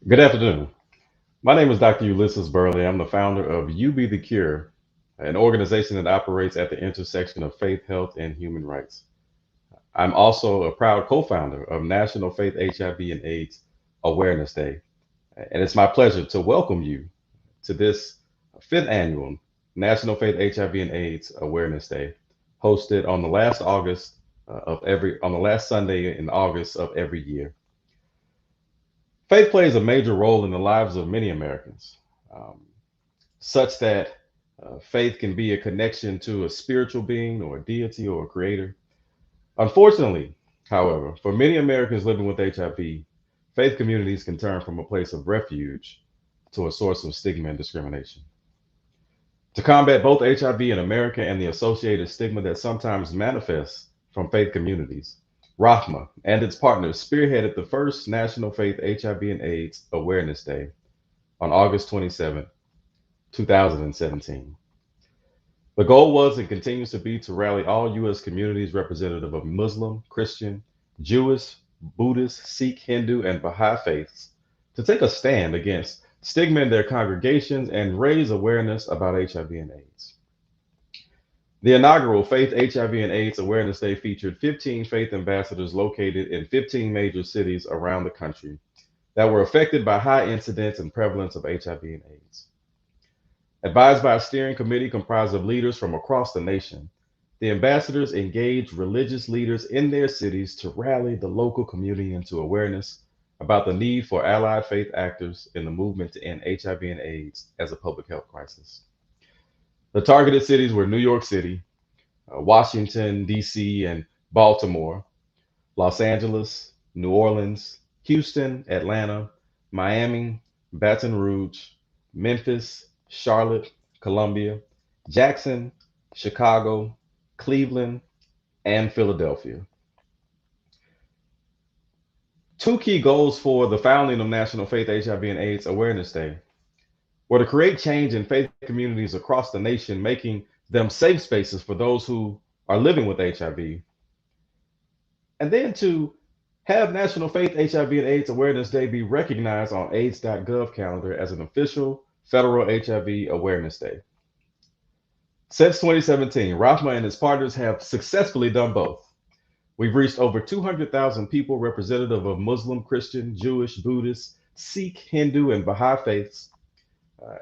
Good afternoon. My name is Dr. Ulysses Burley. I'm the founder of You Be the Cure, an organization that operates at the intersection of faith, health, and human rights. I'm also a proud co founder of National Faith HIV and AIDS Awareness Day. And it's my pleasure to welcome you to this fifth annual National Faith HIV and AIDS Awareness Day, hosted on the last on the last Sunday in August of every year. Faith plays a major role in the lives of many Americans, um, such that faith can be a connection to a spiritual being or a deity or a creator. Unfortunately, however, for many Americans living with HIV, faith communities can turn from a place of refuge to a source of stigma and discrimination. To combat both HIV in America and the associated stigma that sometimes manifests from faith communities, Rahma and its partners spearheaded the first National Faith HIV and AIDS Awareness Day on August 27, 2017. The goal was and continues to be to rally all U.S. communities representative of Muslim, Christian, Jewish, Buddhist, Sikh, Hindu, and Baha'i faiths to take a stand against stigma in their congregations and raise awareness about HIV and AIDS. The inaugural Faith HIV and AIDS Awareness Day featured 15 faith ambassadors located in 15 major cities around the country that were affected by high incidence and prevalence of HIV and AIDS. Advised by a steering committee comprised of leaders from across the nation, the ambassadors engaged religious leaders in their cities to rally the local community into awareness about the need for allied faith actors in the movement to end HIV and AIDS as a public health crisis. The targeted cities were New York City, Washington, D.C., and Baltimore, Los Angeles, New Orleans, Houston, Atlanta, Miami, Baton Rouge, Memphis, Charlotte, Columbia, Jackson, Chicago, Cleveland, and Philadelphia. Two key goals for the founding of National Faith HIV and AIDS Awareness Day were to create change in faith communities across the nation, making them safe spaces for those who are living with HIV, and then to have National Faith HIV and AIDS Awareness Day be recognized on AIDS.gov calendar as an official federal HIV Awareness Day. Since 2017, Rahma and his partners have successfully done both. We've reached over 200,000 people representative of Muslim, Christian, Jewish, Buddhist, Sikh, Hindu, and Baha'i faiths.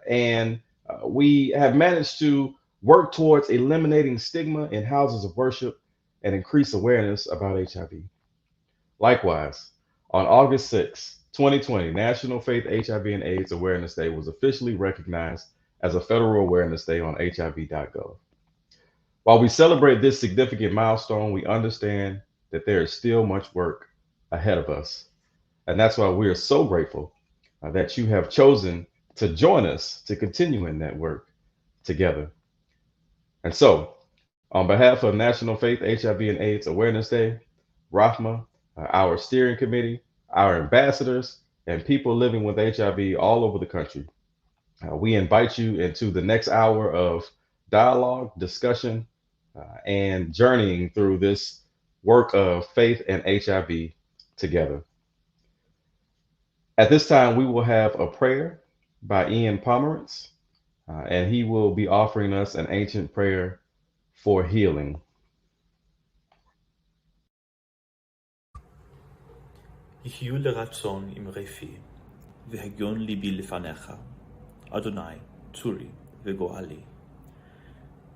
And we have managed to work towards eliminating stigma in houses of worship and increase awareness about HIV. Likewise, on August 6, 2020, National Faith HIV and AIDS Awareness Day was officially recognized as a federal awareness day on HIV.gov. While we celebrate this significant milestone, we understand that there is still much work ahead of us. And that's why we are so grateful that you have chosen to join us to continue in that work together. And so, on behalf of National Faith HIV and AIDS Awareness Day, Rahma, our steering committee, our ambassadors, and people living with HIV all over the country, we invite you into the next hour of dialogue, discussion, and journeying through this work of faith and HIV together. At this time, we will have a prayer by Ian Pomerantz, and he will be offering us an ancient prayer for healing. יחיו לרצון אמרי והגיון ליבי לפניך, Adonai, Tsuri, Vigoali.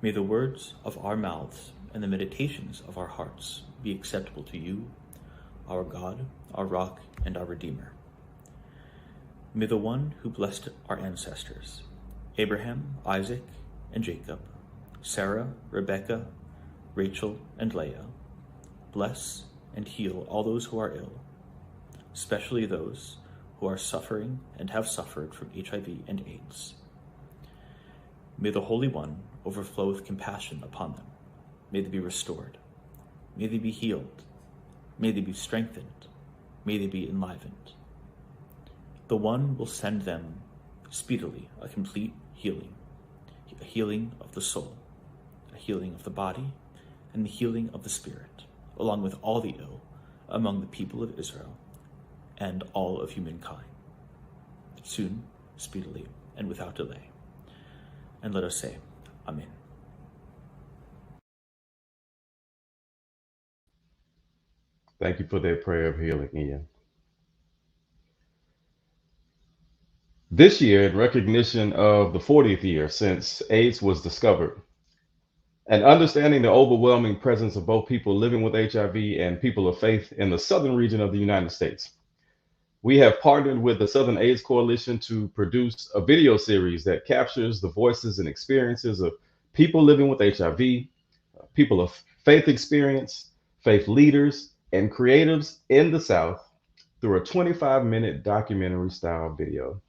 May the words of our mouths and the meditations of our hearts be acceptable to you, our God, our rock, and our Redeemer. May the one who blessed our ancestors, Abraham, Isaac, and Jacob, Sarah, Rebecca, Rachel, and Leah, bless and heal all those who are ill, especially those who are suffering and have suffered from HIV and AIDS. May the Holy One overflow with compassion upon them. May they be restored. May they be healed. May they be strengthened. May they be enlivened. The One will send them speedily a complete healing, a healing of the soul, a healing of the body, and the healing of the spirit, along with all the ill among the people of Israel and all of humankind. soon, speedily, and without delay. And let us say, Amen. Thank you for that prayer of healing, Ian. This year, in recognition of the 40th year since AIDS was discovered, and understanding the overwhelming presence of both people living with HIV and people of faith in the southern region of the United States, we have partnered with the Southern AIDS Coalition to produce a video series that captures the voices and experiences of people living with HIV, people of faith experience, faith leaders, and creatives in the South through a 25-minute documentary style video.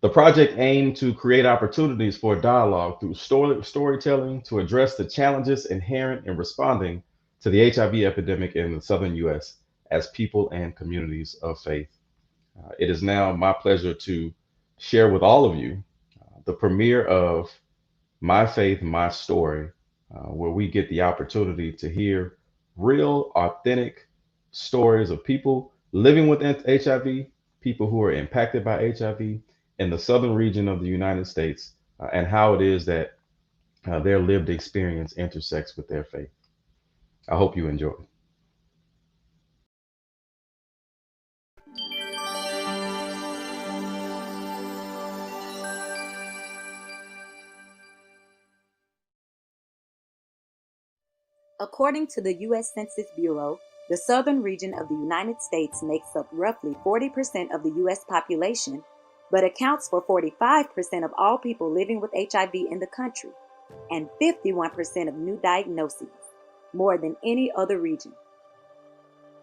The project aimed to create opportunities for dialogue through storytelling to address the challenges inherent in responding to the HIV epidemic in the southern US as people and communities of faith. It is now my pleasure to share with all of you the premiere of My Faith, My Story, where we get the opportunity to hear real, authentic stories of people living with HIV, people who are impacted by HIV in the southern region of the United States, and how it is that their lived experience intersects with their faith. I hope you enjoy. According to the U.S. Census Bureau, the southern region of the United States makes up roughly 40% of the U.S. population, but accounts for 45% of all people living with HIV in the country, and 51% of new diagnoses, more than any other region.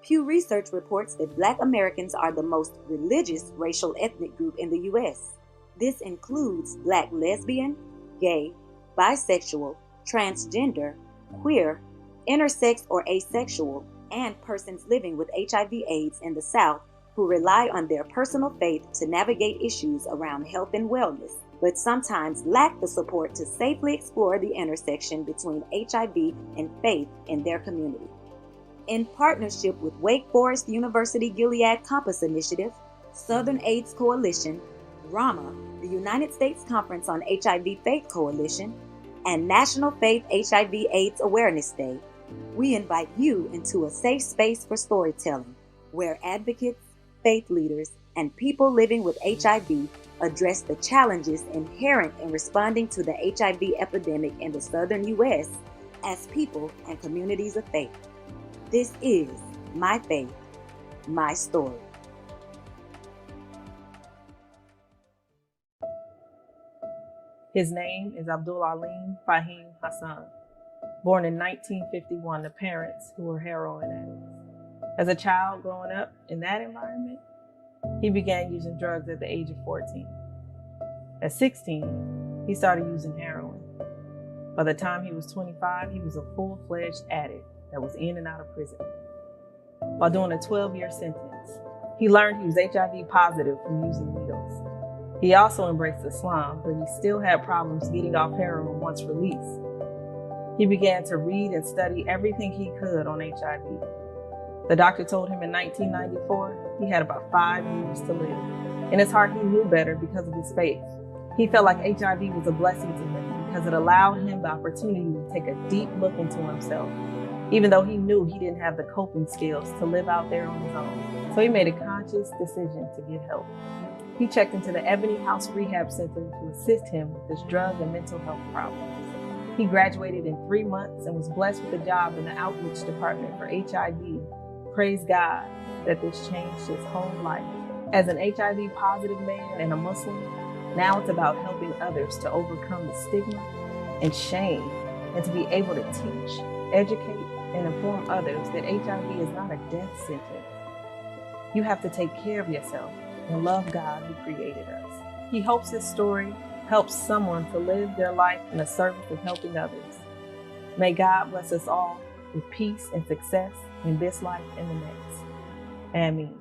Pew Research reports that Black Americans are the most religious racial ethnic group in the U.S. This includes Black lesbian, gay, bisexual, transgender, queer, intersex or asexual, and persons living with HIV/AIDS in the South who rely on their personal faith to navigate issues around health and wellness, but sometimes lack the support to safely explore the intersection between HIV and faith in their community. In partnership with Wake Forest University Gilead Campus Initiative, Southern AIDS Coalition, RAMA, the United States Conference on HIV Faith Coalition, and National Faith HIV/AIDS Awareness Day, we invite you into a safe space for storytelling, where advocates, faith leaders, and people living with HIV address the challenges inherent in responding to the HIV epidemic in the southern U.S. as people and communities of faith. This is My Faith, My Story. His name is Abdullah Hassan, born in 1951 to parents who were heroin addicts. As a child growing up in that environment, he began using drugs at the age of 14. At 16, he started using heroin. By the time he was 25, he was a full-fledged addict that was in and out of prison. While doing a 12-year sentence, he learned he was HIV positive from using needles. He also embraced Islam, but he still had problems getting off heroin once released. He began to read and study everything he could on HIV. The doctor told him in 1994 he had about 5 years to live. In his heart, he knew better because of his faith. He felt like HIV was a blessing to him because it allowed him the opportunity to take a deep look into himself, even though he knew he didn't have the coping skills to live out there on his own. So he made a conscious decision to get help. He checked into the Ebony House Rehab Center to assist him with his drug and mental health problems. He graduated in 3 months and was blessed with a job in the outreach department for HIV. Praise God that this changed his whole life. As an HIV positive man and a Muslim, now it's about helping others to overcome the stigma and shame and to be able to teach, educate, and inform others that HIV is not a death sentence. You have to take care of yourself and love God who created us. He hopes his story helps someone to live their life in the service of helping others. May God bless us all with peace and success in this life and the next. Amen.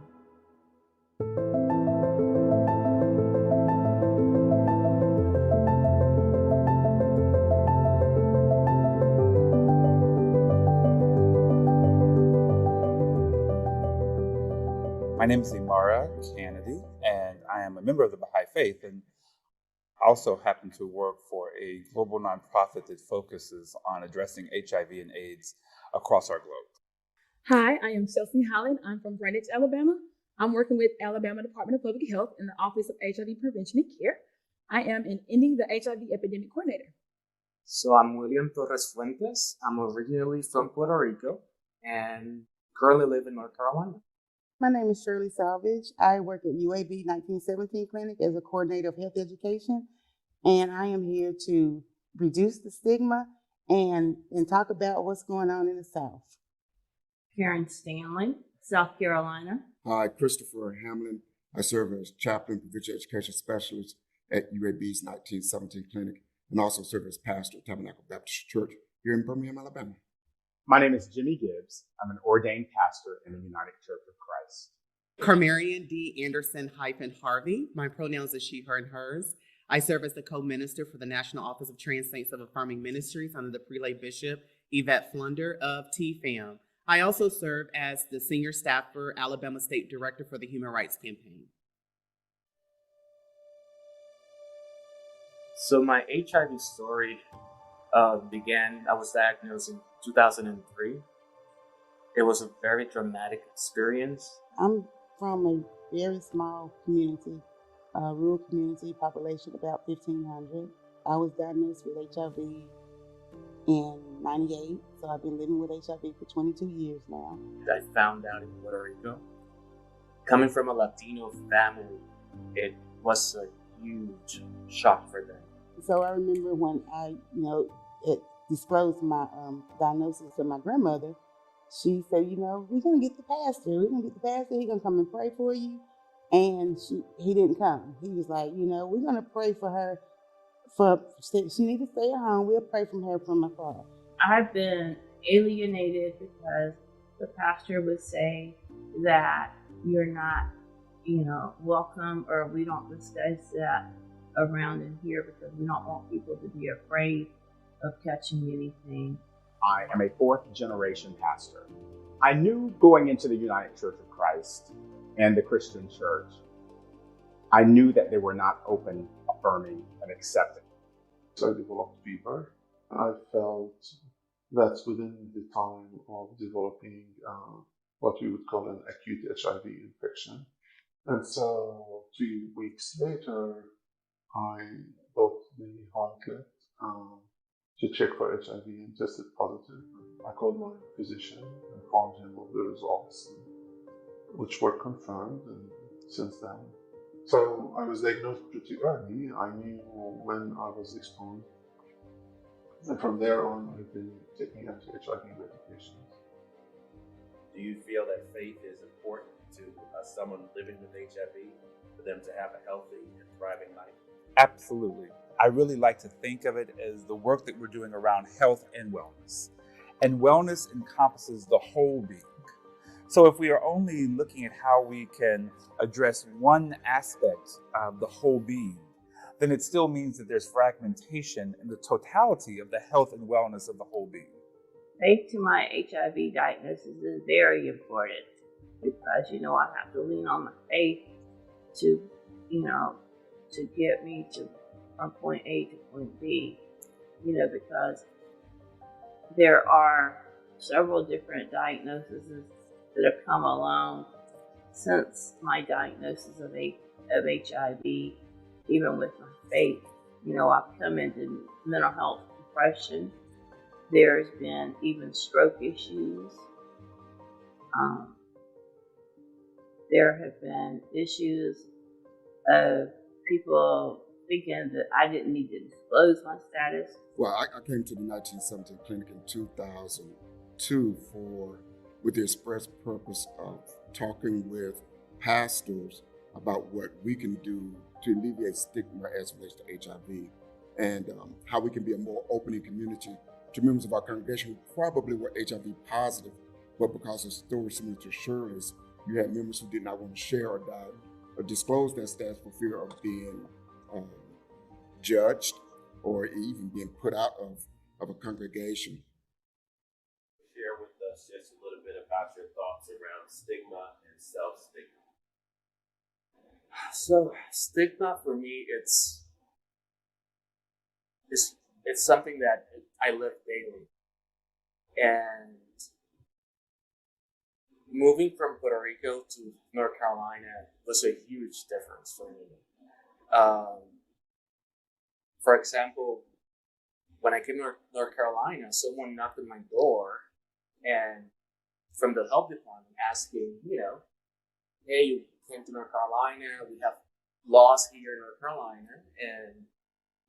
My name is Imara Kennedy, and I am a member of the Baha'i Faith and also happen to work for a global nonprofit that focuses on addressing HIV and AIDS across our globe. Hi, I am Chelsea Holland. I'm from Greenwich, Alabama. I'm working with Alabama Department of Public Health in the Office of HIV Prevention and Care. I am an Ending the HIV Epidemic coordinator. So I'm William Torres Fuentes. I'm originally from Puerto Rico and currently live in North Carolina. My name is Shirley Salvage. I work at UAB 1917 Clinic as a coordinator of health education, and I am here to reduce the stigma and talk about what's going on in the South. Karen Stanley, South Carolina. Hi, Christopher Hamlin. I serve as chaplain provincial education specialist at UAB's 1917 Clinic and also serve as pastor at Tabernacle Baptist Church here in Birmingham, Alabama. My name is Jimmy Gibbs. I'm an ordained pastor in the United Church of Christ. Carmarian D. Anderson-Harvey. My pronouns are she, her, and hers. I serve as the co-minister for the National Office of Trans Saints of Affirming Ministries under the Prelate Bishop Yvette Flunder of TFAM. I also serve as the senior staffer, Alabama State Director for the Human Rights Campaign. So my HIV story began, I was diagnosed in 2003. It was a very dramatic experience. I'm from a very small community, rural community, population about 1,500. I was diagnosed with HIV in 98, so I've been living with HIV for 22 years now. I found out in Puerto Rico. Coming from a Latino family, it was a huge shock for them. So I remember when I, disclosed my diagnosis to my grandmother, she said, we're going to get the pastor. We're going to get the pastor. He's going to come and pray for you. And he didn't come. He was like, we're going to pray for her. She needs to stay at home. We'll pray from her from afar. I've been alienated because the pastor would say that you're not, welcome, or we don't discuss that around in here because we don't want people to be afraid of catching anything. I am a fourth generation pastor. I knew going into the United Church of Christ and the Christian church, I knew that they were not open, affirming, and accepting. So I developed fever. I felt that within the time of developing what we would call an acute HIV infection. And so 3 weeks later, I bought the Heartlet to check for HIV and tested positive. I called my physician, informed him of the results, which were confirmed since then. So I was diagnosed pretty early. I knew when I was exposed. And from there on, I've been taking anti-HIV medications. Do you feel that faith is important to someone living with HIV, for them to have a healthy and thriving life? Absolutely. I really like to think of it as the work that we're doing around health and wellness. And wellness encompasses the whole being. So if we are only looking at how we can address one aspect of the whole being, then it still means that there's fragmentation in the totality of the health and wellness of the whole being. Faith to my HIV diagnosis is very important because, I have to lean on my faith to, to get me from point A to point B, because there are several different diagnoses that have come along since my diagnosis of HIV, even with my faith. I've come into mental health depression. There's been even stroke issues. There have been issues of people thinking that I didn't need to disclose my status. Well, I came to the 1917 Clinic in 2002 with the express purpose of talking with pastors about what we can do to alleviate stigma as it relates to HIV and how we can be a more opening community to members of our congregation who probably were HIV positive, but because of stories similar to Shirley's, you had members who did not want to share or disclose their status for fear of being judged or even being put out of a congregation. Share with us just a little bit about your thoughts around stigma and self-stigma. So stigma for me, it's something that I live daily, and moving from Puerto Rico to North Carolina was a huge difference for me. For example, when I came to North Carolina, someone knocked on my door, and from the health department asking, hey, you came to North Carolina, we have laws here in North Carolina, and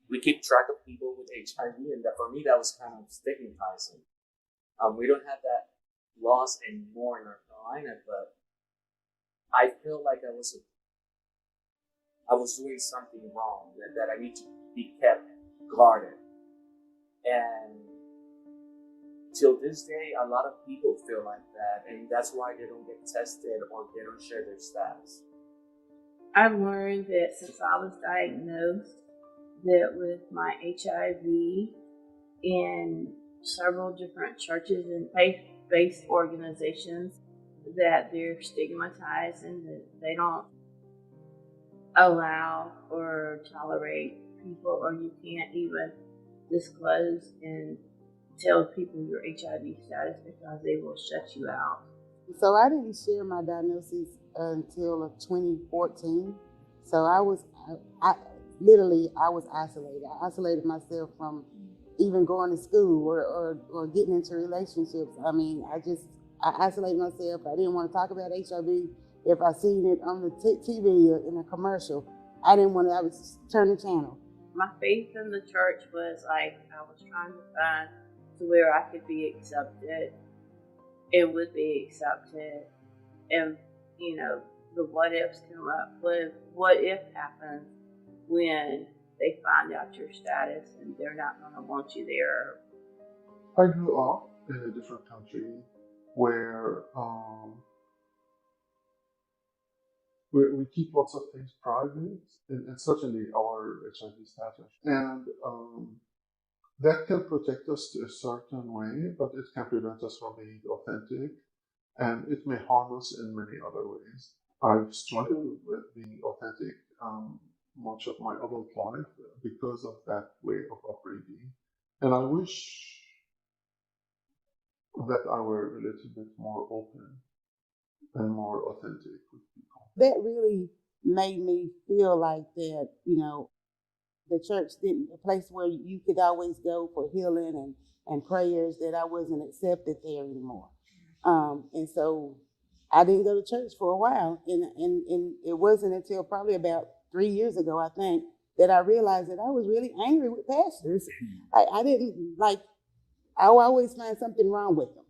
we keep track of people with HIV, and that for me that was kind of stigmatizing. We don't have that laws anymore in North Carolina, but I feel like I was doing something wrong, that I need to be kept guarded. And till this day, a lot of people feel like that, and that's why they don't get tested or they don't share their status. I've learned that since I was diagnosed, that with my HIV in several different churches and faith-based organizations, that they're stigmatized and that they don't allow or tolerate people, or you can't even disclose and tell people your HIV status because they will shut you out. So I didn't share my diagnosis until 2014. So I was isolated. I isolated myself from even going to school or getting into relationships. I mean, I isolated myself. I didn't want to talk about HIV. If I seen it on the TV or in a commercial, I would turn the channel. My faith in the church was like, I was trying to find to where I could be accepted and would be accepted. And, the what ifs come up. What if happens when they find out your status and they're not going to want you there? I grew up in a different country where we keep lots of things private, and certainly our HIV status. And that can protect us to a certain way, but it can prevent us from being authentic, and it may harm us in many other ways. I've struggled with being authentic much of my adult life because of that way of upbringing. And I wish that I were a little bit more open and more authentic with people. That really made me feel like that, the church a place where you could always go for healing and prayers, that I wasn't accepted there anymore. And so I didn't go to church for a while. And it wasn't until probably about 3 years ago, I think, that I realized that I was really angry with pastors. I didn't I always find something wrong with them.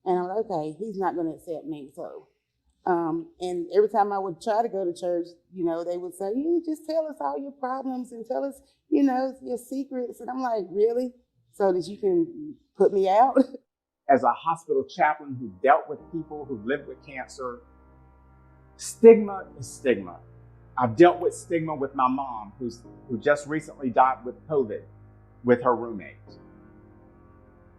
And I'm like, okay, he's not going to accept me. So, and every time I would try to go to church, they would say, you just tell us all your problems and tell us, your secrets. And I'm like, really? So that you can put me out? As a hospital chaplain who dealt with people who lived with cancer, stigma is stigma. I've dealt with stigma with my mom, who just recently died with COVID with her roommate.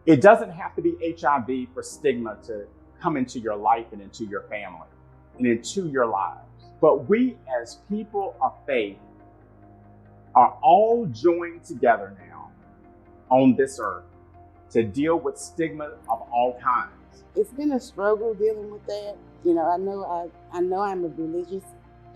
It doesn't have to be HIV for stigma to come into your life and into your family and into your lives. But we as people of faith are all joined together now on this earth to deal with stigma of all kinds. It's been a struggle dealing with that. I know I'm a religious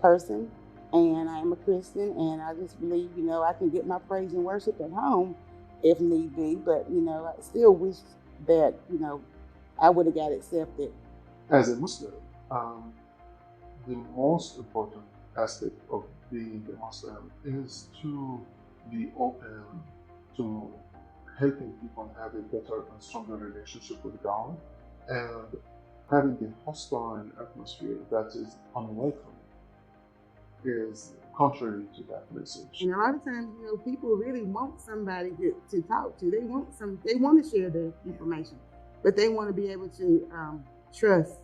person, and I am a Christian, and I just believe, I can get my praise and worship at home if need be, but, I still wish that, I would have got accepted. As a Muslim, the most important aspect of being a Muslim is to be open to helping people have a better and stronger relationship with God, and having a hostile atmosphere that is unwelcome is contrary to that message. And a lot of times, people really want somebody to talk to. They want to share their information, but they want to be able to trust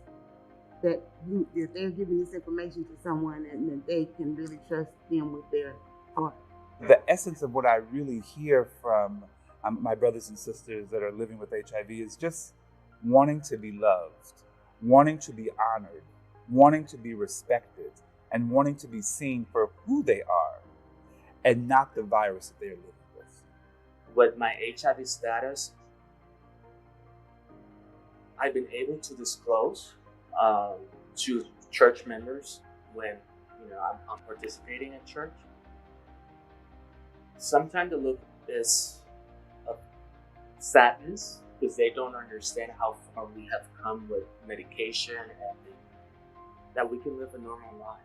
that if they're giving this information to someone, and that they can really trust them with their heart. The essence of what I really hear from my brothers and sisters that are living with HIV is just wanting to be loved, wanting to be honored, wanting to be respected, and wanting to be seen for who they are and not the virus that they're living with. With my HIV status, I've been able to disclose to church members when I'm participating at church. Sometimes the look is of sadness because they don't understand how far we have come with medication and that we can live a normal life.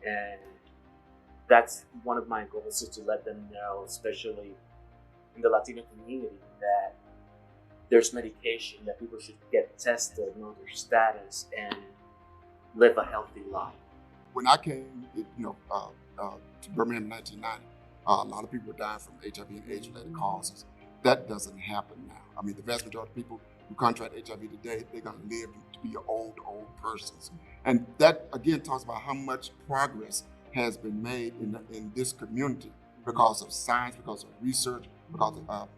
And that's one of my goals, is to let them know, especially in the Latino community, that there's medication, that people should get tested, know their status, and live a healthy life. When I came, to Birmingham in 1990, a lot of people were dying from HIV and AIDS-related causes. That doesn't happen now. I mean, the vast majority of people who contract HIV today, they're going to live to be old persons. And that, again, talks about how much progress has been made in this community because of science, because of research, because of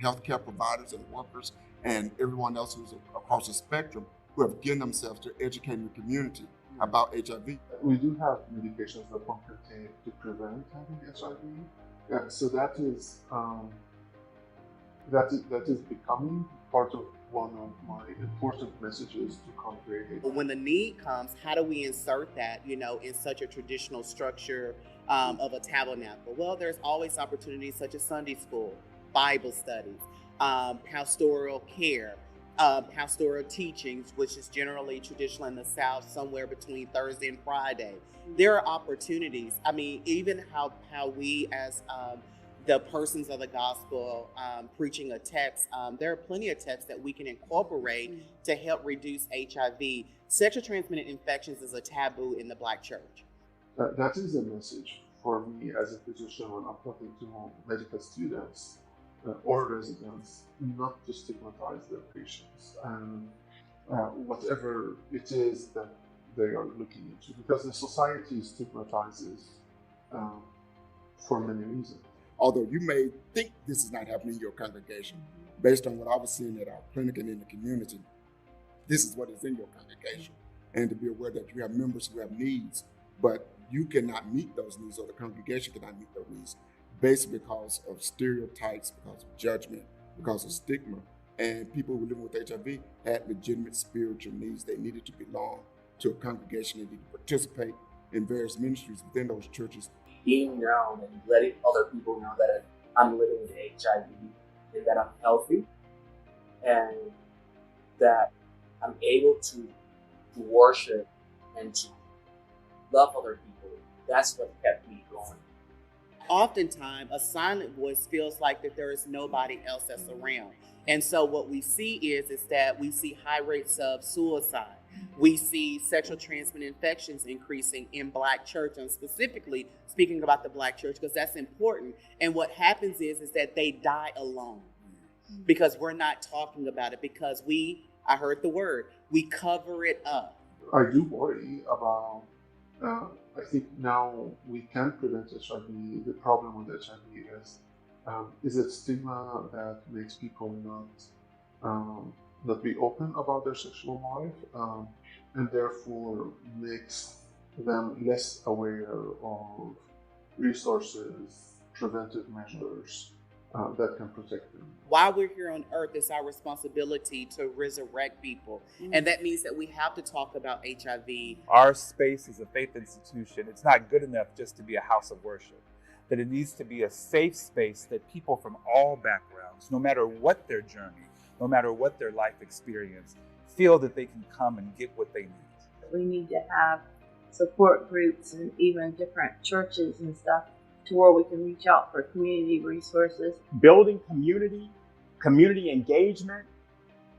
healthcare providers and workers, and everyone else who's across the spectrum who have given themselves to educating the community about HIV. We do have medications that one can take to prevent having HIV. Yeah, so that is becoming part of one of my important messages to congregate. But when the need comes, how do we insert that, in such a traditional structure of a tabernacle? Well, there's always opportunities such as Sunday school, Bible studies, pastoral care, pastoral teachings, which is generally traditional in the South, somewhere between Thursday and Friday. There are opportunities. I mean, even how we as the persons of the gospel preaching a text, there are plenty of texts that we can incorporate to help reduce HIV. Sexually transmitted infections is a taboo in the Black church. That is a message for me as a physician when I'm talking to medical students or residents, not to stigmatize their patients and whatever it is that they are looking into, because the society stigmatizes for many reasons. Although you may think this is not happening in your congregation, based on what I was seeing at our clinic and in the community, this is what is in your congregation. And to be aware that you have members who have needs, but you cannot meet those needs, or the congregation cannot meet those needs, basically because of stereotypes, because of judgment, because of stigma. And people who live with HIV had legitimate spiritual needs. They needed to belong to a congregation. They needed to participate in various ministries within those churches. Being known and letting other people know that I'm living with HIV and that I'm healthy and that I'm able to worship and to love other people, that's what kept me going. Oftentimes, a silent voice feels like that there is nobody else that's around. And so what we see is that we see high rates of suicide. We see sexual transmitted infections increasing in Black church, and specifically speaking about the Black church, because that's important. And what happens is that they die alone because we're not talking about it, because I heard the word, we cover it up. I do worry about, I think now we can prevent HIV. The problem with HIV is it stigma that makes people not be open about their sexual life, and therefore makes them less aware of resources, preventive measures that can protect them. While we're here on earth, it's our responsibility to resurrect people. And that means that we have to talk about HIV. Our space is a faith institution. It's not good enough just to be a house of worship. That it needs to be a safe space that people from all backgrounds, no matter what their journey, no matter what their life experience, feel that they can come and get what they need. We need to have support groups and even different churches and stuff to where we can reach out for community resources. Building community engagement,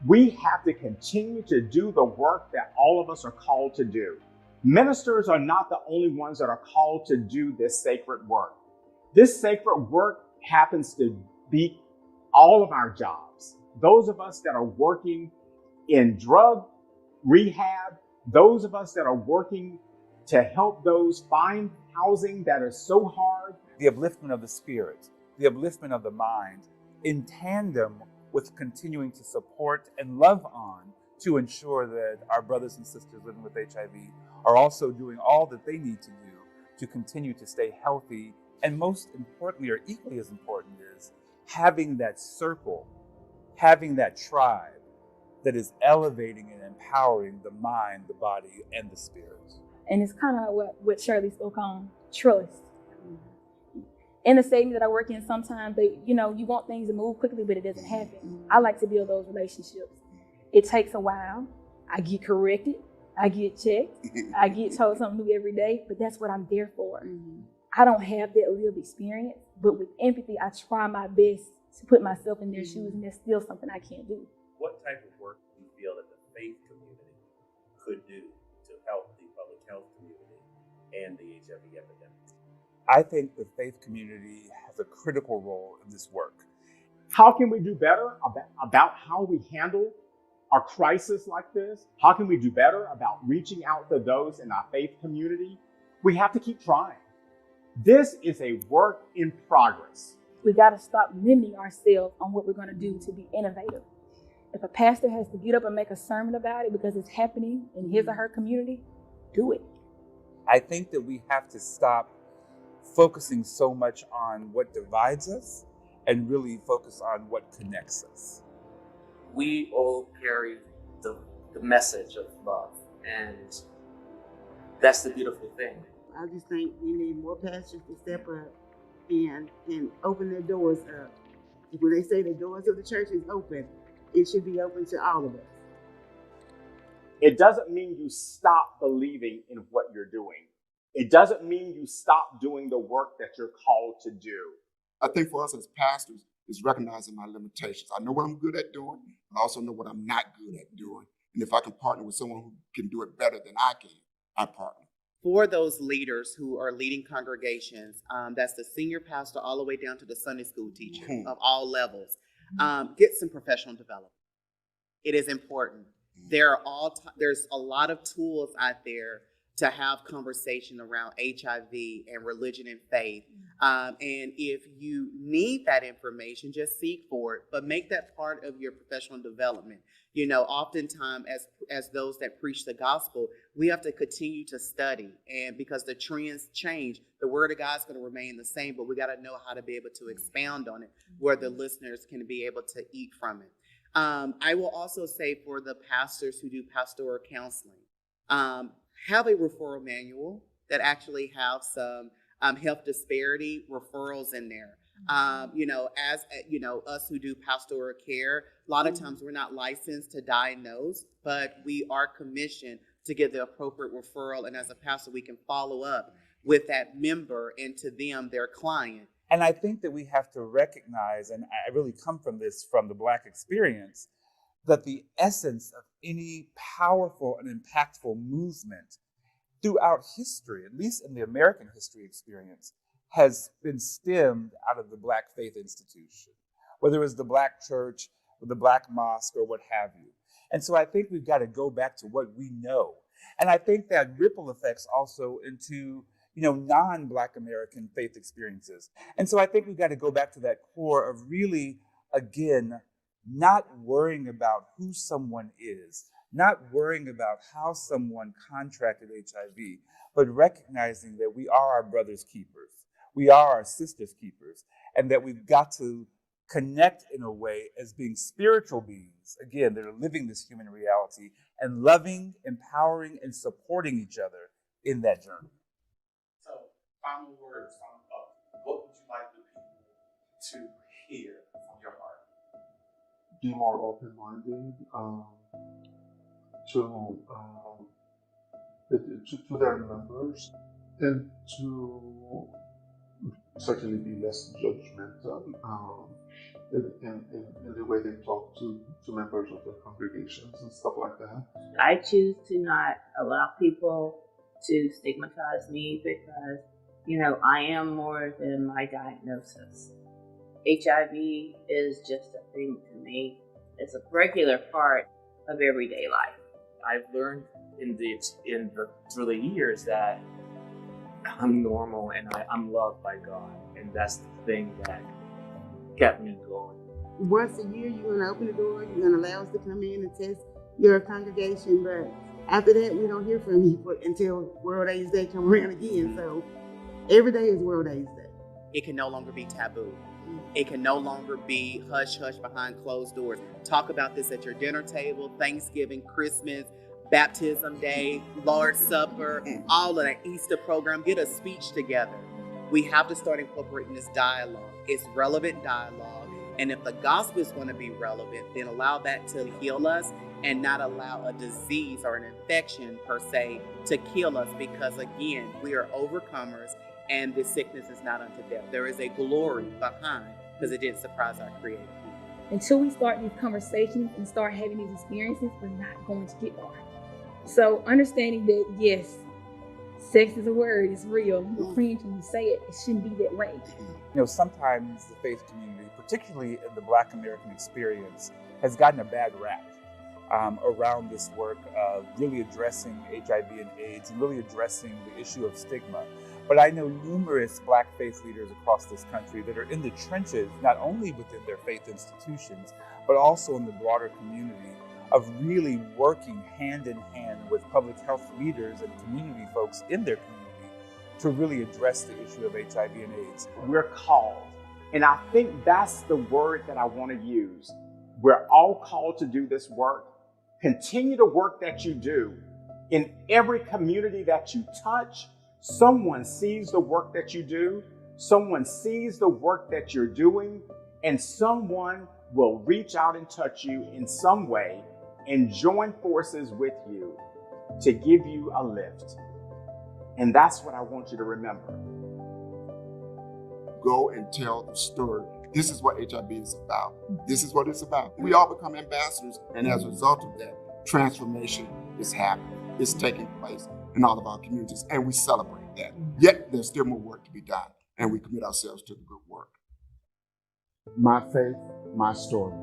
we have to continue to do the work that all of us are called to do. Ministers are not the only ones that are called to do this sacred work. This sacred work happens to be all of our jobs. Those of us that are working in drug rehab, those of us that are working to help those find housing that is so hard. The upliftment of the spirit, the upliftment of the mind, in tandem with continuing to support and love on to ensure that our brothers and sisters living with HIV are also doing all that they need to do to continue to stay healthy. And most importantly, or equally as important, is having that circle, having that tribe that is elevating and empowering the mind, the body, and the spirit. And it's kind of what Shirley spoke on, trust. In the setting that I work in, sometimes you want things to move quickly, but it doesn't happen. I like to build those relationships. It takes a while. I get corrected. I get checked. I get told something new every day, but that's what I'm there for. I don't have that lived experience, but with empathy, I try my best to put myself in their shoes, and there's still something I can't do. What type of work do you feel that the faith community could do to help the public health community and the HIV epidemic? I think the faith community has a critical role in this work. How can we do better about how we handle a crisis like this? How can we do better about reaching out to those in our faith community? We have to keep trying. This is a work in progress. We got to stop limiting ourselves on what we're going to do to be innovative. If a pastor has to get up and make a sermon about it because it's happening in his or her community, do it. I think that we have to stop focusing so much on what divides us and really focus on what connects us. We all carry the message of love, and that's the beautiful thing. I just think we need more pastors to step up and open their doors up. When they say the doors of the church is open, it should be open to all of us. It doesn't mean you stop believing in what you're doing. It doesn't mean you stop doing the work that you're called to do. I think for us as pastors is recognizing my limitations. I know what I'm good at doing, but I also know what I'm not good at doing. And if I can partner with someone who can do it better than I can, I partner. For those leaders who are leading congregations, that's the senior pastor all the way down to the Sunday school teacher of all levels, get some professional development. It is important. There's a lot of tools out there to have conversation around HIV and religion and faith. And if you need that information, just seek for it, but make that part of your professional development. Oftentimes as those that preach the gospel, we have to continue to study, and because the trends change, the word of God's going to remain the same, but we got to know how to be able to expound on it where the listeners can be able to eat from it. I will also say for the pastors who do pastoral counseling, have a referral manual that actually have some health disparity referrals in there. Us who do pastoral care, a lot of times we're not licensed to diagnose, but we are commissioned to get the appropriate referral. And as a pastor, we can follow up with that member and to them, their client. And I think that we have to recognize, and I really come from this from the Black experience, that the essence of any powerful and impactful movement throughout history, at least in the American history experience, has been stemmed out of the Black faith institution, whether it was the Black church or the Black mosque or what have you. And so I think we've got to go back to what we know. And I think that ripple effects also into non-Black American faith experiences. And so I think we've got to go back to that core of really, again, not worrying about who someone is, not worrying about how someone contracted HIV, but recognizing that we are our brother's keepers. We are our sister's keepers, and that we've got to connect in a way as being spiritual beings, again, that are living this human reality and loving, empowering, and supporting each other in that journey. So, final words, final thoughts. What would you like the people to hear from your heart? Be more open-minded to their members, and to certainly be less judgmental in the way they talk to members of their congregations and stuff like that. I choose to not allow people to stigmatize me because, I am more than my diagnosis. HIV is just a thing to me. It's a regular part of everyday life. I've learned through the years that I'm normal and I'm loved by God, and that's the thing that kept me going. Once a year, you're going to open the door, you're going to allow us to come in and test your congregation, but after that, we don't hear from you until World AIDS Day come around again. So every day is World AIDS Day. It can no longer be taboo. It can no longer be hush hush behind closed doors. Talk about this at your dinner table, Thanksgiving, Christmas, Baptism Day, Lord's Supper, all of that Easter program. Get a speech together. We have to start incorporating this dialogue. It's relevant dialogue. And if the gospel is going to be relevant, then allow that to heal us and not allow a disease or an infection per se to kill us, because again, we are overcomers and this sickness is not unto death. There is a glory behind, because it didn't surprise our Creator. Until we start these conversations and start having these experiences, we're not going to get far. So understanding that, yes, sex is a word, it's real. We're cringe when you say it, it shouldn't be that way. You know, sometimes the faith community, particularly in the Black American experience, has gotten a bad rap around this work of really addressing HIV and AIDS and really addressing the issue of stigma. But I know numerous Black faith leaders across this country that are in the trenches, not only within their faith institutions, but also in the broader community, of really working hand in hand with public health leaders and community folks in their community to really address the issue of HIV and AIDS. We're called. And I think that's the word that I want to use. We're all called to do this work. Continue the work that you do. In every community that you touch, someone sees the work that you do, someone sees the work that you're doing, and someone will reach out and touch you in some way and join forces with you to give you a lift. And that's what I want you to remember. Go and tell the story. This is what HIV is about. This is what it's about. We all become ambassadors, and as a result of that, transformation is happening. It's taking place in all of our communities, and we celebrate that. Yet, there's still more work to be done, and we commit ourselves to the good work. My faith, my story.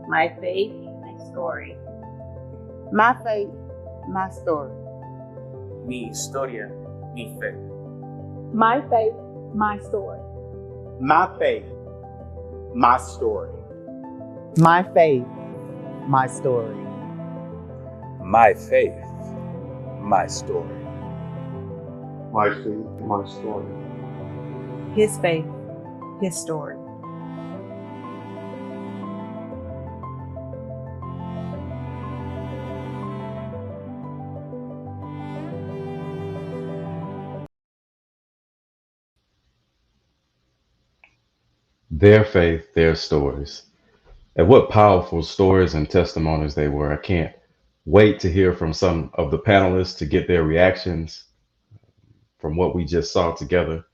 My faith, my story. My faith, my story. Mi historia, mi fe. My faith, my story. My faith, my story. My faith, my story. My faith, my story. My faith, my story. His faith, his story. Their faith, their stories. And what powerful stories and testimonies they were. I can't wait to hear from some of the panelists to get their reactions from what we just saw together.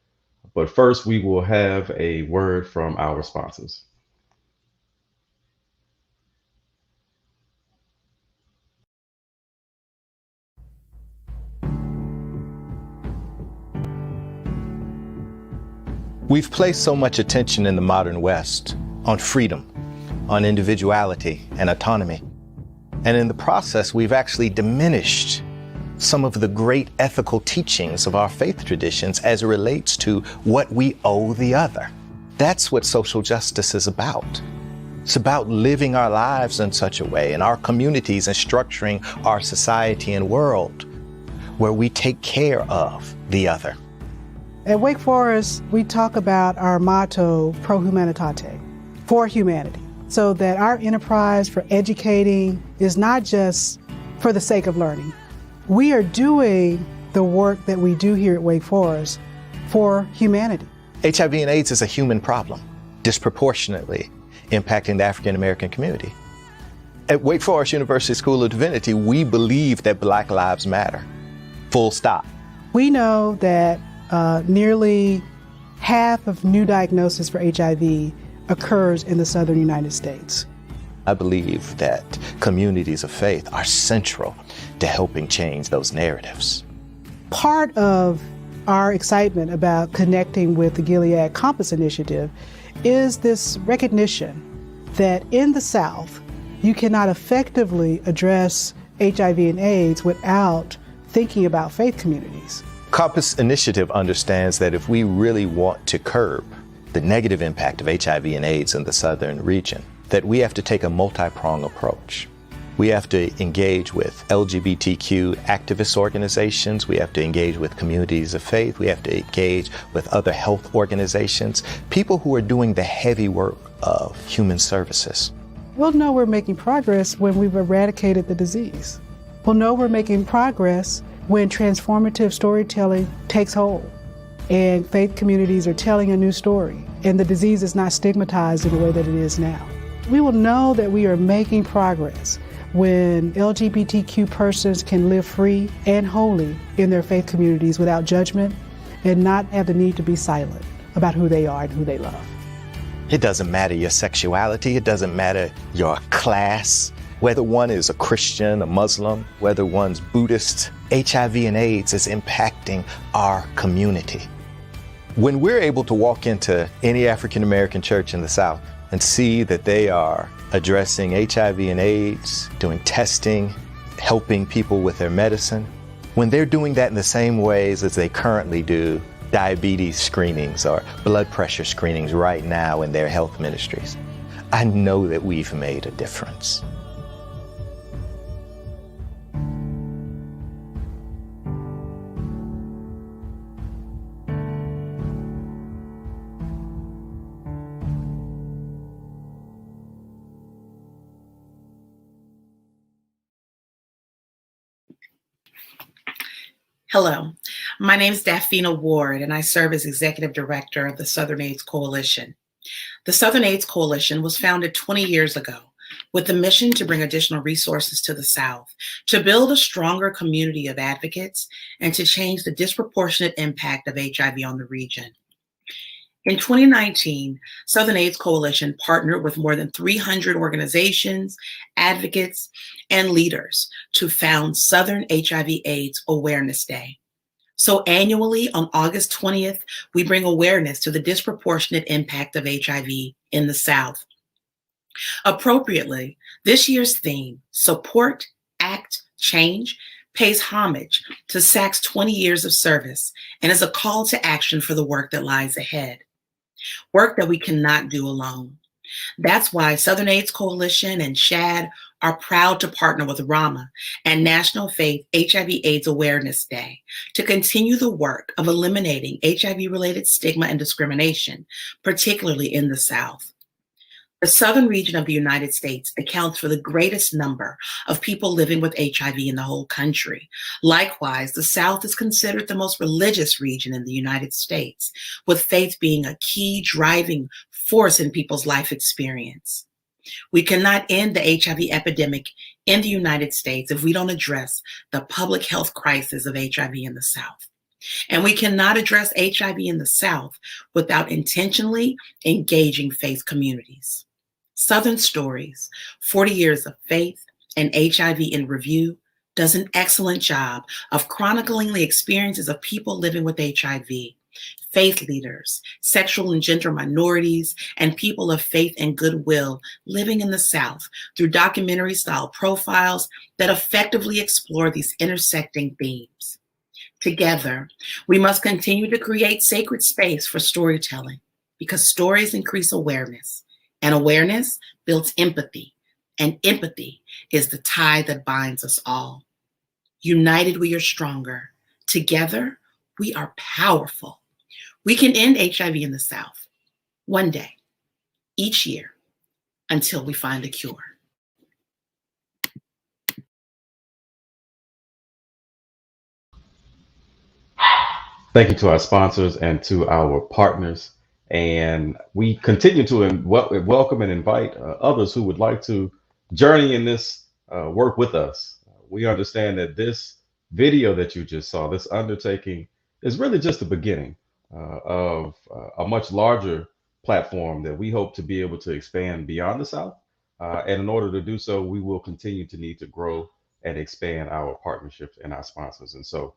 But first, we will have a word from our sponsors. We've placed so much attention in the modern West on freedom, on individuality and autonomy. And in the process, we've actually diminished some of the great ethical teachings of our faith traditions as it relates to what we owe the other. That's what social justice is about. It's about living our lives in such a way in our communities and structuring our society and world where we take care of the other. At Wake Forest, we talk about our motto, Pro Humanitate, for humanity, so that our enterprise for educating is not just for the sake of learning. We are doing the work that we do here at Wake Forest for humanity. HIV and AIDS is a human problem, disproportionately impacting the African American community. At Wake Forest University School of Divinity, we believe that Black lives matter, full stop. We know that nearly half of new diagnosis for HIV occurs in the southern United States. I believe that communities of faith are central to helping change those narratives. Part of our excitement about connecting with the Gilead Compass Initiative is this recognition that in the South, you cannot effectively address HIV and AIDS without thinking about faith communities. Compass Initiative understands that if we really want to curb the negative impact of HIV and AIDS in the southern region, that we have to take a multi-pronged approach. We have to engage with LGBTQ activist organizations. We have to engage with communities of faith. We have to engage with other health organizations, people who are doing the heavy work of human services. We'll know we're making progress when we've eradicated the disease. We'll know we're making progress when transformative storytelling takes hold and faith communities are telling a new story and the disease is not stigmatized in the way that it is now. We will know that we are making progress when LGBTQ persons can live free and wholly in their faith communities without judgment and not have the need to be silent about who they are and who they love. It doesn't matter your sexuality, it doesn't matter your class, whether one is a Christian, a Muslim, whether one's Buddhist. HIV and AIDS is impacting our community. When we're able to walk into any African American church in the South and see that they are addressing HIV and AIDS, doing testing, helping people with their medicine, when they're doing that in the same ways as they currently do diabetes screenings or blood pressure screenings right now in their health ministries, I know that we've made a difference. Hello, my name is Daphina Ward, and I serve as Executive Director of the Southern AIDS Coalition. The Southern AIDS Coalition was founded 20 years ago with the mission to bring additional resources to the South, to build a stronger community of advocates, and to change the disproportionate impact of HIV on the region. In 2019, Southern AIDS Coalition partnered with more than 300 organizations, advocates, and leaders to found Southern HIV/AIDS Awareness Day. So annually on August 20th, we bring awareness to the disproportionate impact of HIV in the South. Appropriately, this year's theme, Support, Act, Change, pays homage to SAC's 20 years of service and is a call to action for the work that lies ahead. Work that we cannot do alone. That's why Southern AIDS Coalition and SHAD are proud to partner with RAMA and National Faith HIV/AIDS Awareness Day to continue the work of eliminating HIV-related stigma and discrimination, particularly in the South. The southern region of the United States accounts for the greatest number of people living with HIV in the whole country. Likewise, the South is considered the most religious region in the United States, with faith being a key driving force in people's life experience. We cannot end the HIV epidemic in the United States if we don't address the public health crisis of HIV in the South. And we cannot address HIV in the South without intentionally engaging faith communities. Southern Stories, 40 Years of Faith and HIV in Review, does an excellent job of chronicling the experiences of people living with HIV, faith leaders, sexual and gender minorities, and people of faith and goodwill living in the South through documentary-style profiles that effectively explore these intersecting themes. Together, we must continue to create sacred space for storytelling because stories increase awareness, and awareness builds empathy, and empathy is the tie that binds us all. United, we are stronger. Together, we are powerful. We can end HIV in the South, one day, each year, until we find a cure. Thank you to our sponsors and to our partners. And we continue to welcome and invite others who would like to journey in this work with us. We understand that this video that you just saw, this undertaking, is really just the beginning of a much larger platform that we hope to be able to expand beyond the South. And in order to do so, we will continue to need to grow and expand our partnerships and our sponsors. And so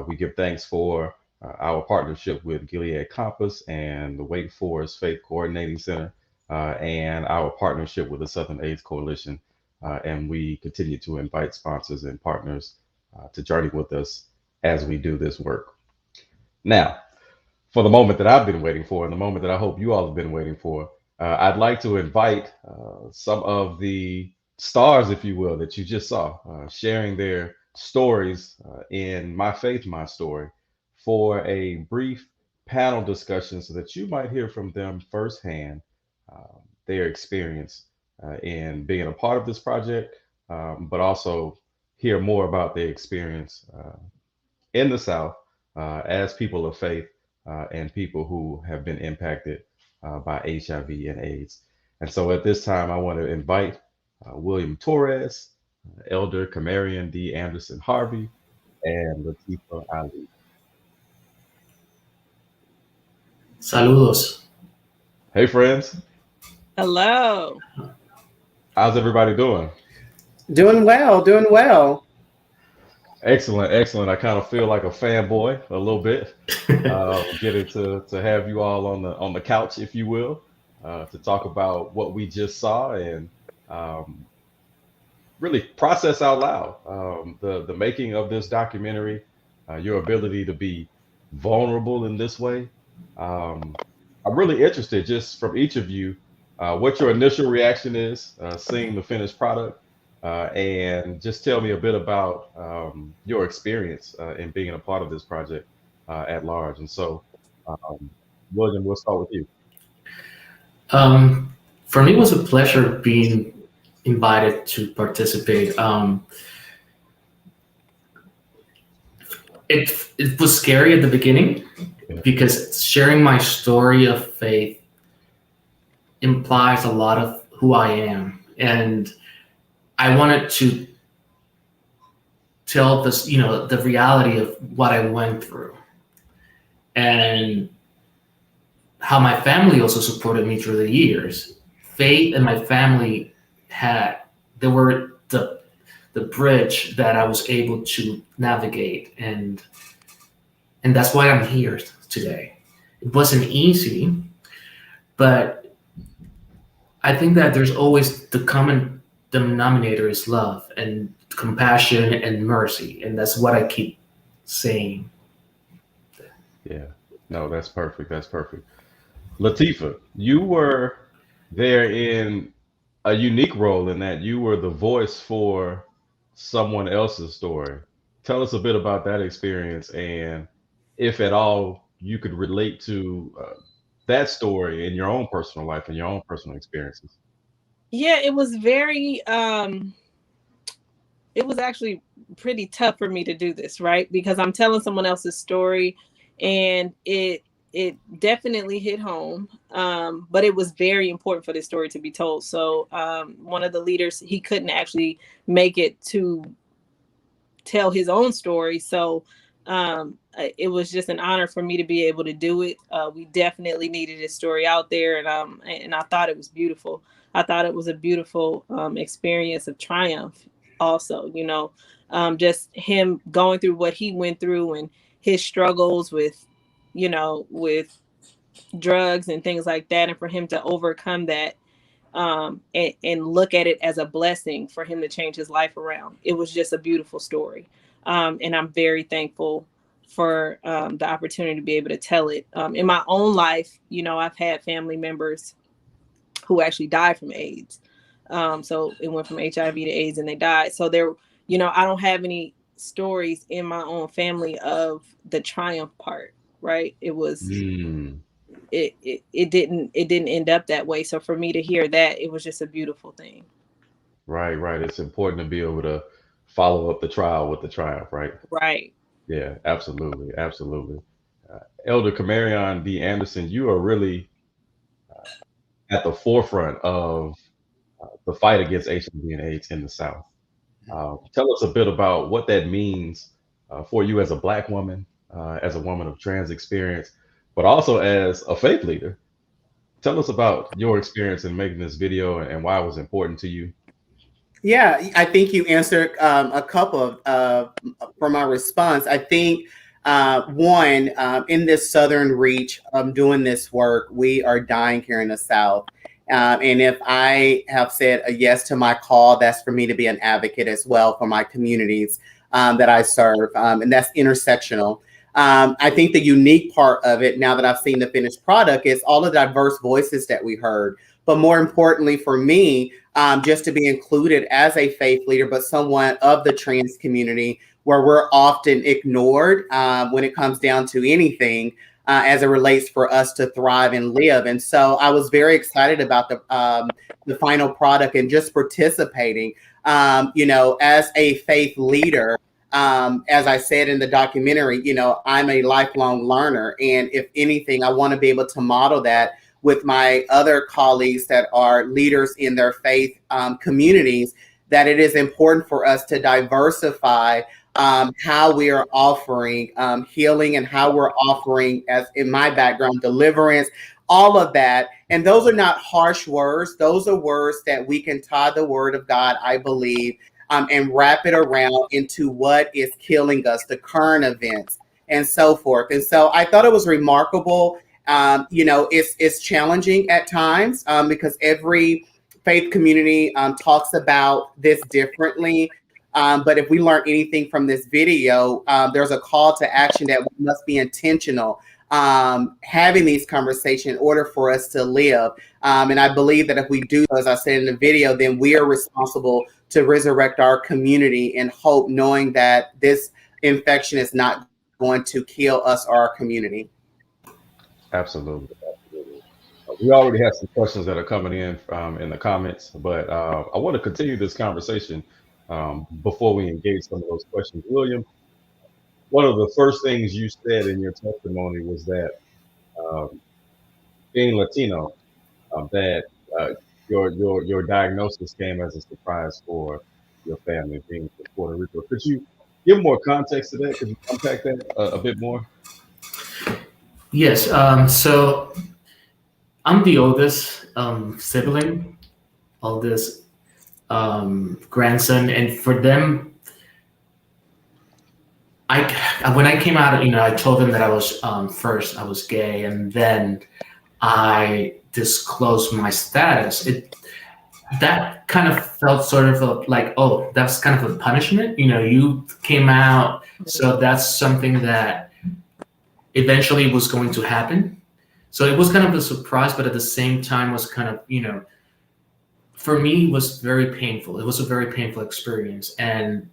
we give thanks for our partnership with Gilead Compass and the Wake Forest Faith Coordinating Center, and our partnership with the Southern AIDS Coalition. And we continue to invite sponsors and partners to journey with us as we do this work. Now, for the moment that I've been waiting for, and the moment that I hope you all have been waiting for, I'd like to invite some of the stars, if you will, that you just saw, sharing their stories in My Faith, My Story for a brief panel discussion so that you might hear from them firsthand their experience in being a part of this project, but also hear more about their experience in the South as people of faith and people who have been impacted by HIV and AIDS. And so at this time, I want to invite William Torres, Elder Camarian D. Anderson Harvey, and Latifa Ali. Saludos. Hey, friends. Hello. How's everybody doing? Doing well, doing well. Excellent, excellent. I kind of feel like a fanboy a little bit, getting to have you all on the couch, if you will, to talk about what we just saw and um, really process out loud the making of this documentary, your ability to be vulnerable in this way. Um, I'm really interested, just from each of you, what your initial reaction is seeing the finished product, and just tell me a bit about your experience in being a part of this project at large. And so, um, William, we'll start with you. For me, it was a pleasure being invited to participate. It was scary at the beginning because sharing my story of faith implies a lot of who I am, and I wanted to tell this, the reality of what I went through, and how my family also supported me through the years. Faith and my family they were the bridge that I was able to navigate, and that's why I'm here today. It wasn't easy, but I think that there's always the common denominator is love and compassion and mercy, and that's what I keep saying. Yeah, no, that's perfect. That's perfect. Latifa, you were there in a unique role in that you were the voice for someone else's story. Tell us a bit about that experience and if at all you could relate to that story in your own personal life and your own personal experiences. Yeah, it was very it was actually pretty tough for me to do this, right? Because I'm telling someone else's story, and it definitely hit home. But it was very important for this story to be told. So one of the leaders, he couldn't actually make it to tell his own story. So it was just an honor for me to be able to do it. We definitely needed his story out there, and I thought it was beautiful. I thought it was a beautiful experience of triumph. Also, just him going through what he went through and his struggles with, with drugs and things like that, and for him to overcome that, and look at it as a blessing for him to change his life around. It was just a beautiful story. And I'm very thankful for the opportunity to be able to tell it. In my own life, I've had family members who actually died from AIDS. So it went from HIV to AIDS and they died. So I don't have any stories in my own family of the triumph part, right? It was it didn't end up that way. So for me to hear that, it was just a beautiful thing. Right, right. It's important to be able to follow up the trial with the triumph, right? Right. Yeah, absolutely, absolutely. Elder Camarion D. Anderson, you are really at the forefront of the fight against HIV and AIDS in the South. Tell us a bit about what that means for you as a Black woman, as a woman of trans experience, but also as a faith leader. Tell us about your experience in making this video and why it was important to you. Yeah, I think you answered a couple of for my response. I think one, in this Southern reach, doing this work, we are dying here in the South. And if I have said a yes to my call, that's for me to be an advocate as well for my communities that I serve. And that's intersectional. I think the unique part of it, now that I've seen the finished product, is all the diverse voices that we heard. But more importantly for me, just to be included as a faith leader, but someone of the trans community, where we're often ignored when it comes down to anything as it relates for us to thrive and live. And so I was very excited about the final product and just participating. As a faith leader, as I said in the documentary, I'm a lifelong learner. And if anything, I want to be able to model that with my other colleagues that are leaders in their faith communities, that it is important for us to diversify how we are offering healing, and how we're offering, as in my background, deliverance, all of that. And those are not harsh words. Those are words that we can tie the word of God, I believe, and wrap it around into what is killing us, the current events, and so forth. And so I thought it was remarkable. It's challenging at times because every faith community talks about this differently. But if we learn anything from this video, there's a call to action that we must be intentional having these conversations in order for us to live. And I believe that if we do, as I said in the video, then we are responsible to resurrect our community in hope, knowing that this infection is not going to kill us or our community. Absolutely. We already have some questions that are coming in the comments, but I want to continue this conversation before we engage some of those questions. William, one of the first things you said in your testimony was that being Latino, that your diagnosis came as a surprise for your family being from Puerto Rico. Could you give more context to that? Could you unpack that a bit more? Yes. So I'm the oldest sibling, oldest grandson, and for them, when I came out, I told them that I was first I was gay, and then I disclosed my status. That kind of felt sort of like, oh, that's kind of a punishment. You came out, so that's something that eventually was going to happen. So it was kind of a surprise, but at the same time was kind of, for me, was very painful. It was a very painful experience, and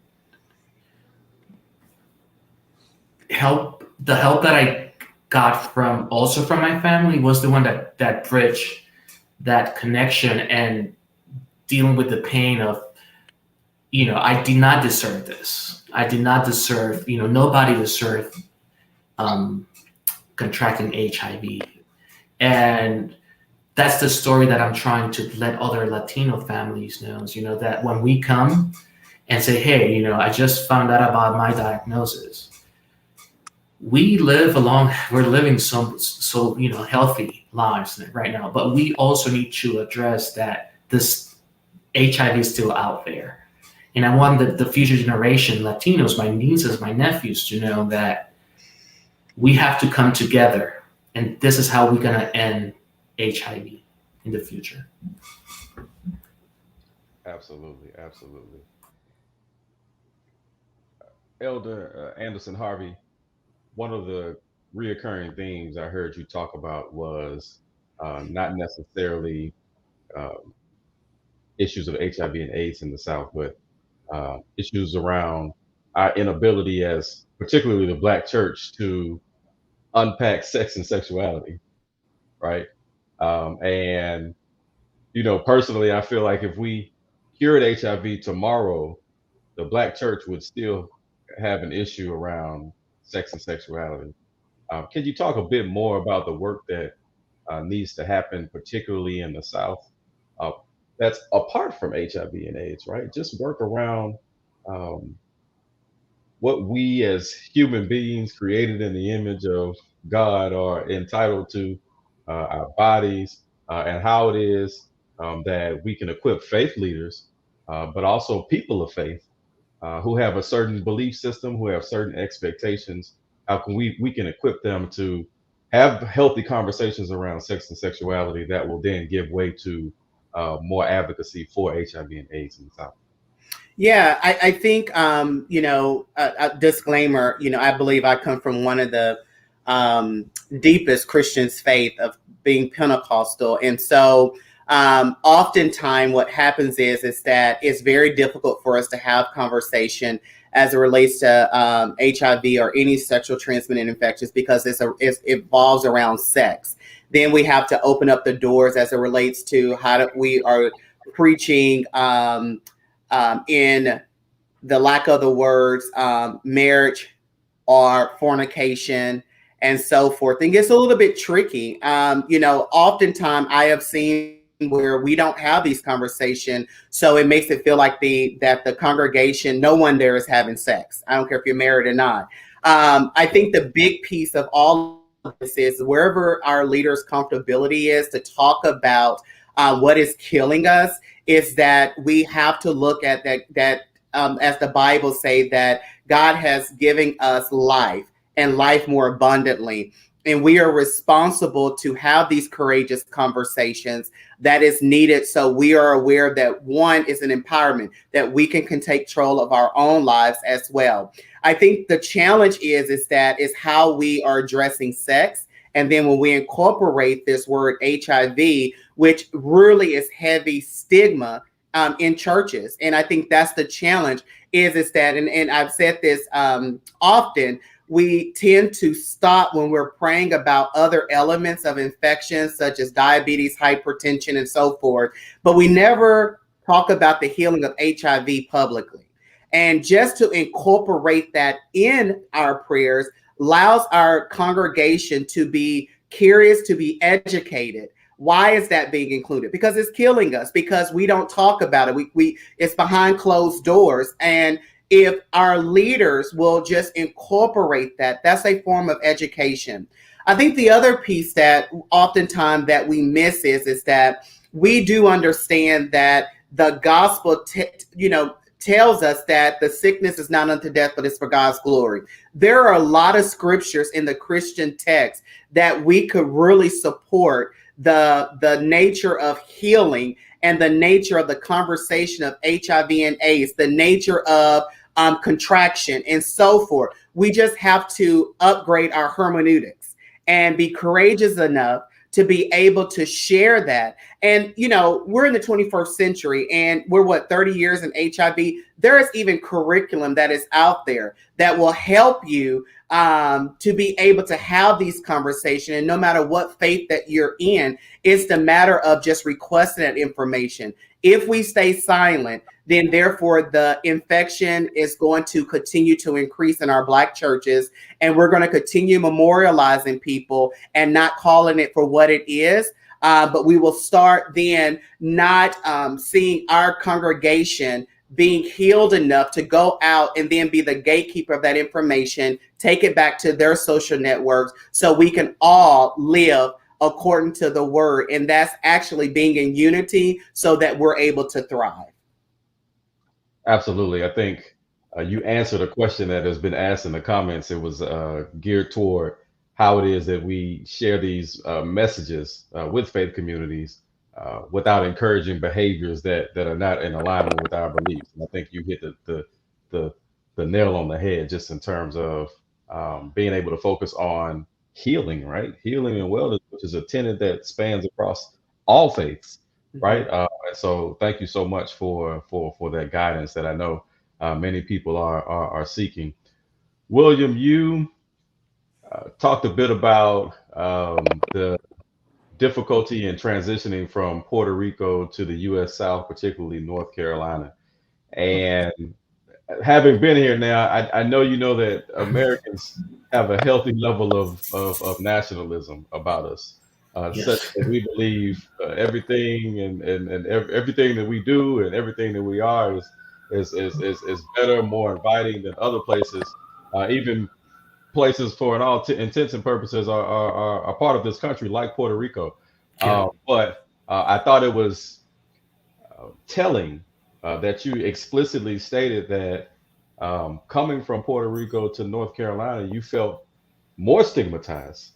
the help that I got from my family was the one that bridged that connection and dealing with the pain of, I did not deserve this. I did not deserve, nobody deserved contracting HIV. And that's the story that I'm trying to let other Latino families know, that when we come and say, hey, I just found out about my diagnosis, we're living so healthy lives right now, but we also need to address that this HIV is still out there. And I want the future generation, Latinos, my nieces, my nephews, to know that we have to come together, and this is how we're going to end HIV in the future. Absolutely. Elder Anderson Harvey, one of the reoccurring themes I heard you talk about was not necessarily issues of HIV and AIDS in the South, but issues around our inability as particularly the Black church to unpack sex and sexuality, right? And, personally, I feel like if we cured HIV tomorrow, the Black church would still have an issue around sex and sexuality. Can you talk a bit more about the work that needs to happen, particularly in the South, that's apart from HIV and AIDS, right? Just work around what we as human beings created in the image of God are entitled to, our bodies, and how it is that we can equip faith leaders, but also people of faith who have a certain belief system, who have certain expectations. How can we can equip them to have healthy conversations around sex and sexuality that will then give way to more advocacy for HIV and AIDS in the South? Yeah, I think, a disclaimer, I believe I come from one of the deepest Christians' faith of being Pentecostal. And so Oftentimes what happens is that it's very difficult for us to have conversation as it relates to HIV or any sexual transmitted infections because it evolves around sex. Then we have to open up the doors as it relates to we are preaching in the lack of the words, marriage or fornication and so forth. And it gets a little bit tricky. Oftentimes I have seen where we don't have these conversations, so it makes it feel like that the congregation, no one there is having sex. I don't care if you're married or not. I think the big piece of all of this is wherever our leaders' comfortability is to talk about what is killing us, is that we have to look at that as the Bible say, that God has given us life and life more abundantly. And we are responsible to have these courageous conversations that is needed. So we are aware that one is an empowerment, that we can take control of our own lives as well. I think the challenge is how we are addressing sex. And then when we incorporate this word HIV, which really is heavy stigma in churches. And I think that's the challenge is that, and I've said this often, we tend to stop when we're praying about other elements of infections such as diabetes, hypertension, and so forth, but we never talk about the healing of HIV publicly. And just to incorporate that in our prayers allows our congregation to be curious, to be educated. Why is that being included? Because it's killing us, because we don't talk about it. It's behind closed doors. And if our leaders will just incorporate that, that's a form of education. I think the other piece that oftentimes that we miss is that we do understand that the gospel, tells us that the sickness is not unto death, but it's for God's glory. There are a lot of scriptures in the Christian text that we could really support the nature of healing and the nature of the conversation of HIV and AIDS, the nature of contraction and so forth. We just have to upgrade our hermeneutics and be courageous enough to be able to share that. And, we're in the 21st century and we're 30 years in HIV. There is even curriculum that is out there that will help you to be able to have these conversations. And no matter what faith that you're in, it's the matter of just requesting that information. If we stay silent, then therefore the infection is going to continue to increase in our Black churches, and we're going to continue memorializing people and not calling it for what it is. But we will start then not seeing our congregation being healed enough to go out and then be the gatekeeper of that information, take it back to their social networks so we can all live according to the word. And that's actually being in unity so that we're able to thrive. Absolutely. I think you answered a question that has been asked in the comments. It was geared toward how it is that we share these messages with faith communities without encouraging behaviors that are not in alignment with our beliefs. And I think you hit the nail on the head just in terms of being able to focus on healing, right? Healing and wellness, which is a tenet that spans across all faiths, right? So thank you so much for that guidance that I know many people are seeking. William, you talked a bit about the difficulty in transitioning from Puerto Rico to the U.S. South, particularly North Carolina. And having been here now, I know you know that Americans have a healthy level of nationalism about us, such that we believe everything and everything that we do and everything that we are is better, more inviting than other places, even places for all intents and purposes are part of this country, like Puerto Rico. But I thought it was telling that you explicitly stated that coming from Puerto Rico to North Carolina, you felt more stigmatized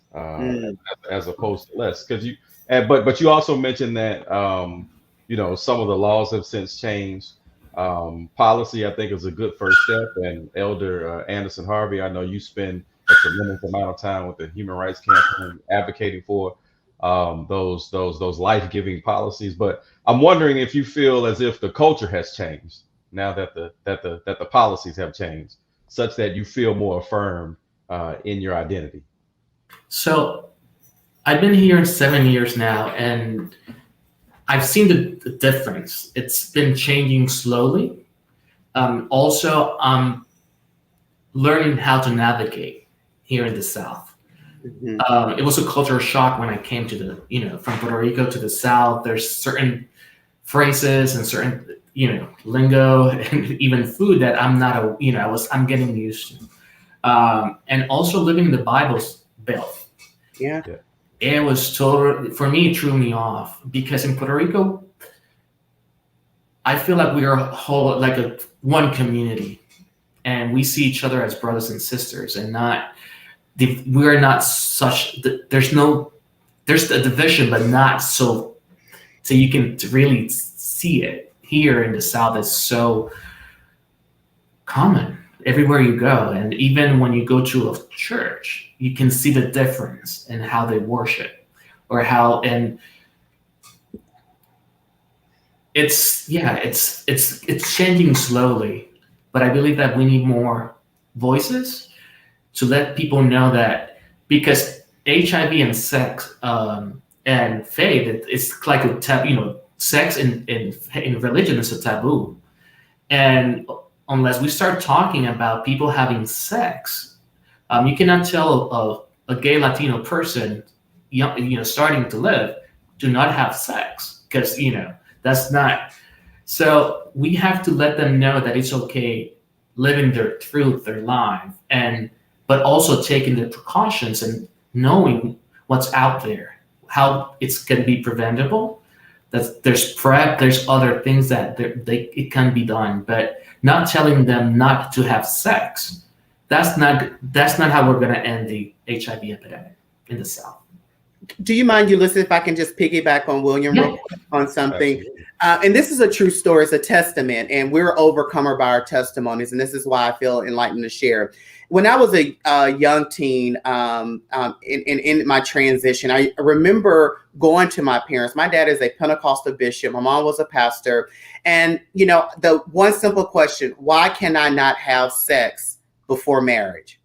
as opposed to less. Because but you also mentioned that some of the laws have since changed. Policy, I think, is a good first step. And Elder Anderson Harvey, I know you spend a tremendous amount of time with the Human Rights Campaign advocating for those life-giving policies. But I'm wondering if you feel as if the culture has changed now that the policies have changed, such that you feel more affirmed in your identity. So I've been here 7 years now, and I've seen the difference. It's been changing slowly. Also, I'm learning how to navigate here in the South. It was a cultural shock when I came to from Puerto Rico to the South. There's certain phrases and certain, lingo and even food that I'm not, I'm getting used to. And also living in the Bible Belt. Yeah. It was totally, for me, it threw me off because in Puerto Rico, I feel like we are one community, and we see each other as brothers and sisters, and we're not such. There's the division, but not so you can really see it. Here in the South, it's so common everywhere you go, and even when you go to a church, you can see the difference in how they worship, or how it's changing slowly, but I believe that we need more voices to let people know that, because HIV and sex and faith, it's like a taboo. Sex in religion is a taboo, and unless we start talking about people having sex, you cannot tell a gay Latino person, starting to live, do not have sex, because that's not. So we have to let them know that it's okay living their truth, their life, but also taking the precautions and knowing what's out there, how it's can be preventable. That there's PrEP, there's other things that it can be done, but not telling them not to have sex. That's not how we're going to end the HIV epidemic in the South. Do you mind, Ulysses, if I can just piggyback on William real quick on something? And this is a true story. It's a testament, and we're overcomer by our testimonies. And this is why I feel enlightened to share. When I was a young teen, in my transition, I remember going to my parents. My dad is a Pentecostal bishop. My mom was a pastor. And, the one simple question, why can I not have sex before marriage?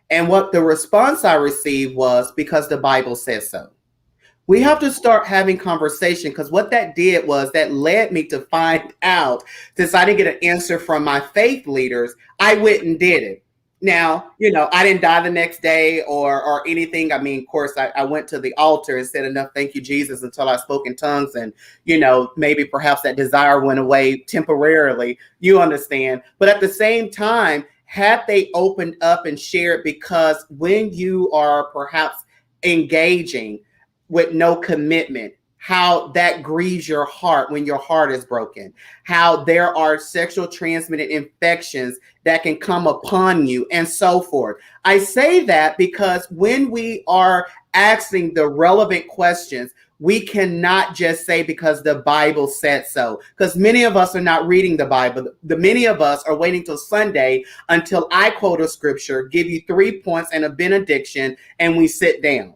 And what the response I received was, because the Bible says so. We have to start having conversation, because what that did was that led me to find out, since I didn't get an answer from my faith leaders, I went and did it. Now, I didn't die the next day or anything. I mean, of course, I went to the altar and said enough, thank you, Jesus, until I spoke in tongues. And, maybe perhaps that desire went away temporarily. You understand. But at the same time, had they opened up and shared, because when you are perhaps engaging with no commitment, how that grieves your heart when your heart is broken, how there are sexual transmitted infections that can come upon you, and so forth. I say that because when we are asking the relevant questions, we cannot just say because the Bible said so, because many of us are not reading the Bible. Many of us are waiting till Sunday until I quote a scripture, give you 3 points and a benediction, and we sit down.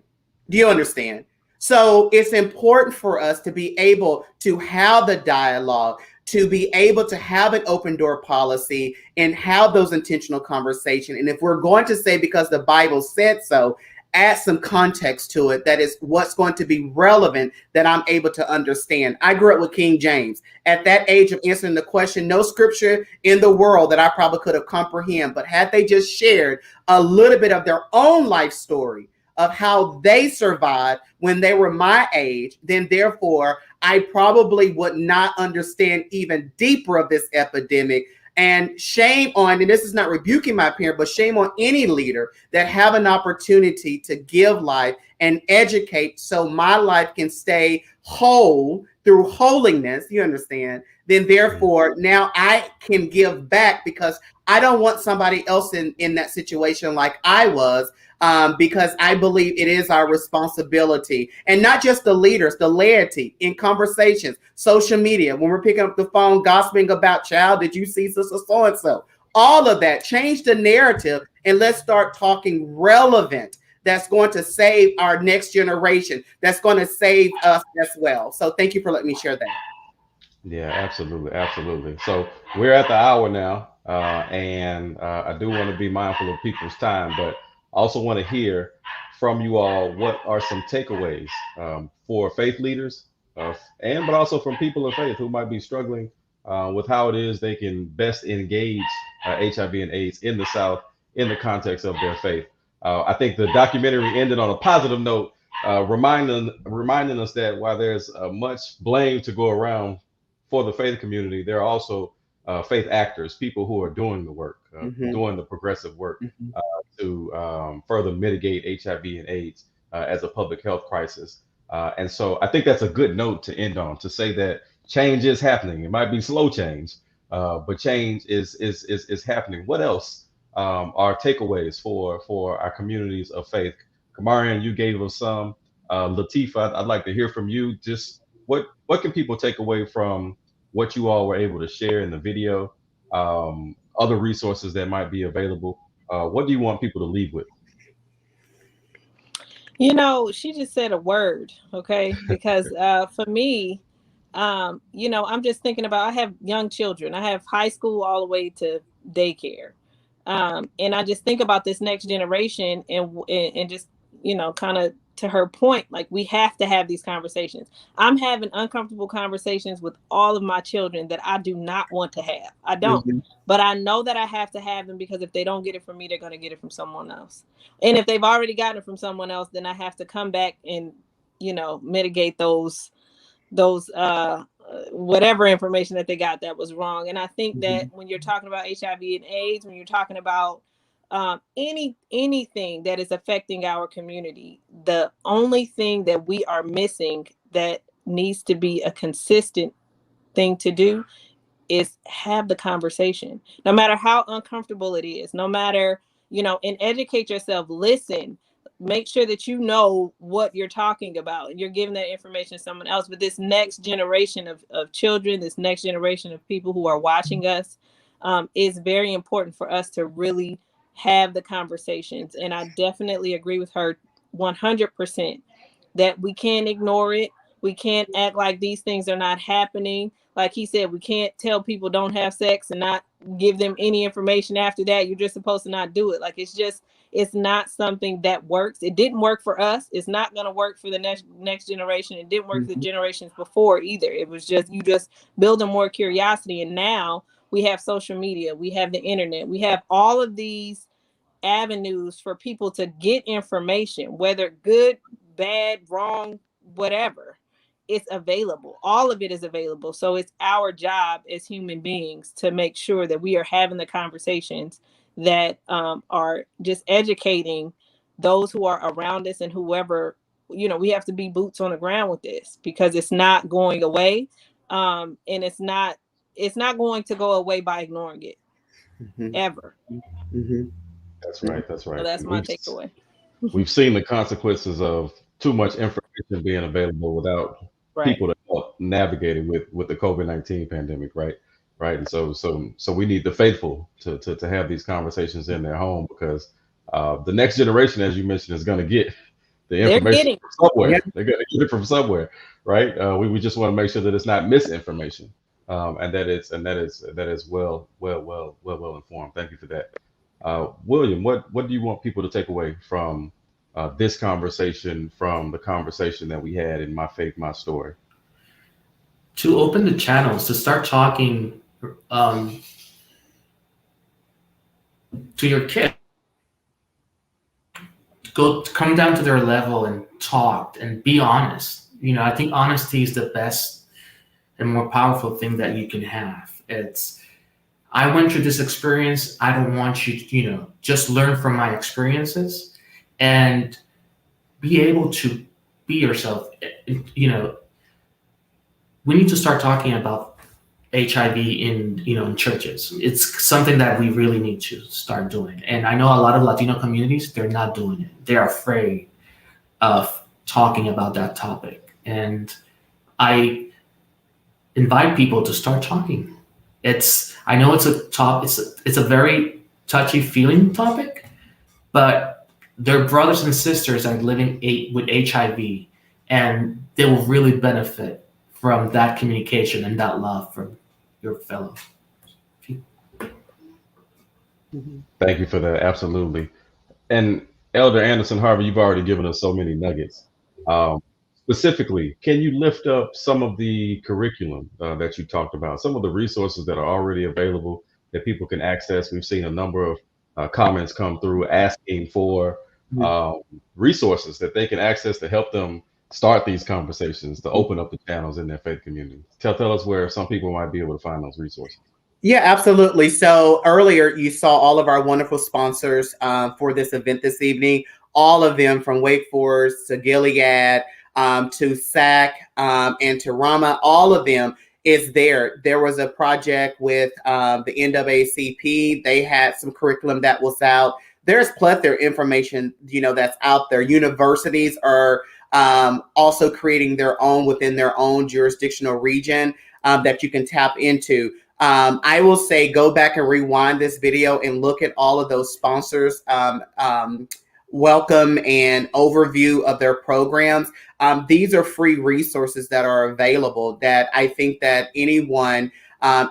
Do you understand? So it's important for us to be able to have the dialogue, to be able to have an open door policy and have those intentional conversations. And if we're going to say because the Bible said so, add some context to it. That is what's going to be relevant that I'm able to understand. I grew up with King James. At that age of answering the question, no scripture in the world that I probably could have comprehended, but had they just shared a little bit of their own life story of how they survived when they were my age, then therefore I probably would not understand even deeper of this epidemic. And shame on, and this is not rebuking my parent, but shame on any leader that have an opportunity to give life and educate so my life can stay whole through holiness, you understand? Then therefore now I can give back, because I don't want somebody else in that situation like I was, because I believe it is our responsibility, and not just the leaders, the laity, in conversations, social media, when we're picking up the phone, gossiping about, child, did you see sister so-and-so? All of that, change the narrative, and let's start talking relevant. that's going to save our next generation, that's going to save us as well. So thank you for letting me share that. Yeah, absolutely, absolutely. So we're at the hour now, and I do want to be mindful of people's time, but I also want to hear from you all what are some takeaways for faith leaders, and but also from people of faith who might be struggling with how it is they can best engage HIV and AIDS in the South in the context of their faith. I think the documentary ended on a positive note, reminding us that while there's much blame to go around for the faith community, there are also faith actors, people who are doing the work, doing the progressive work to further mitigate HIV and AIDS as a public health crisis. And so I think that's a good note to end on, to say that change is happening. It might be slow change, but change is happening. What else are takeaways for our communities of faith? Kamarian, you gave us some. Latifa, I'd like to hear from you. Just what can people take away from what you all were able to share in the video? Other resources that might be available. What do you want people to leave with? You know, she just said a word, okay? Because for me, you know, I'm just thinking about, I have young children. I have high school all the way to daycare. And I just think about this next generation and just, you know, kind of to her point, like we have to have these conversations. I'm having uncomfortable conversations with all of my children that I do not want to have. I don't, but I know that I have to have them, because if they don't get it from me, they're going to get it from someone else. And if they've already gotten it from someone else, then I have to come back and, you know, mitigate those whatever information that they got that was wrong. And I think that when you're talking about HIV and AIDS, when you're talking about anything that is affecting our community, the only thing that we are missing that needs to be a consistent thing to do is have the conversation, no matter how uncomfortable it is, no matter, you know, and educate yourself, listen, make sure that you know what you're talking about and you're giving that information to someone else. But this next generation of children, this next generation of people who are watching us, is very important for us to really have the conversations. And I definitely agree with her 100% that we can't ignore it. We can't act like these things are not happening. Like he said, we can't tell people don't have sex and not give them any information after that. You're just supposed to not do it. Like, it's not something that works. It didn't work for us. It's not going to work for the next generation. It didn't work for the generations before either. It was just, you just building more curiosity. And now we have social media, we have the internet, we have all of these avenues for people to get information, whether good, bad, wrong, whatever. It's available. All of it is available. So it's our job as human beings to make sure that we are having the conversations that are just educating those who are around us and whoever, you know, we have to be boots on the ground with this, because it's not going away. And it's not going to go away by ignoring it ever. That's right. That's right. So that's And my takeaway. we've seen the consequences of too much information being available without people to help navigate it with the COVID-19 pandemic, right? Right. And so we need the faithful to have these conversations in their home, because the next generation, as you mentioned, is going to get the information from somewhere. They're going to get it from somewhere, right? We just want to make sure that it's not misinformation, and that is well informed. Thank you for that. William, what do you want people to take away from this conversation, from the conversation that we had in My Faith, My Story? To open the channels, to start talking to your kid, come down to their level and talk and be honest. You know, I think honesty is the best and more powerful thing that you can have. I went through this experience. I don't want you to, you know, just learn from my experiences and be able to be yourself. You know, we need to start talking about HIV in churches. It's something that we really need to start doing. And I know a lot of Latino communities, they're not doing it. They're afraid of talking about that topic. And I invite people to start talking. I know it's a very touchy feeling topic, but their brothers and sisters are living with HIV, and they will really benefit from that communication and that love from your fellow. Thank you for that. Absolutely. And Elder Anderson Harvey, you've already given us so many nuggets. Um, Specifically, can you lift up some of the curriculum that you talked about, some of the resources that are already available that people can access? We've seen a number of comments come through asking for um, resources that they can access to help them start these conversations, to open up the channels in their faith community. Tell us where some people might be able to find those resources. Yeah, absolutely. So earlier you saw all of our wonderful sponsors for this event this evening, all of them from Wake Forest to Gilead to SAC and to Rama, all of them is there. There was a project with the NAACP. They had some curriculum that was out. There's plethora of information, that's out there. Universities are also creating their own within their own jurisdictional region that you can tap into. I will say go back and rewind this video and look at all of those sponsors welcome and overview of their programs. These are free resources that are available that I think that anyone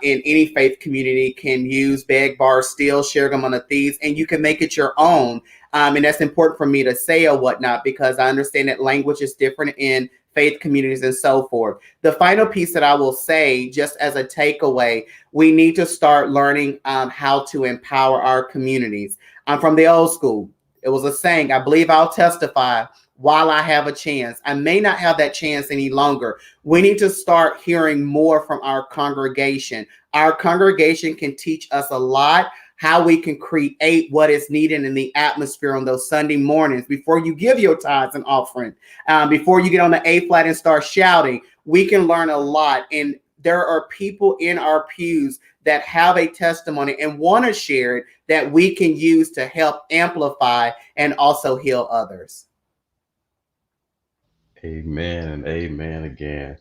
in any faith community can use, beg, borrow, steal, share them on the thieves, and you can make it your own. And that's important for me to say or whatnot, because I understand that language is different in faith communities and so forth. The final piece that I will say, just as a takeaway, we need to start learning how to empower our communities. I'm from the old school. It was a saying, I believe I'll testify while I have a chance. I may not have that chance any longer. We need to start hearing more from our congregation. Our congregation can teach us a lot, how we can create what is needed in the atmosphere on those Sunday mornings before you give your tithes and offering, before you get on the A flat and start shouting. We can learn a lot. And there are people in our pews that have a testimony and want to share it that we can use to help amplify and also heal others. Amen and amen again.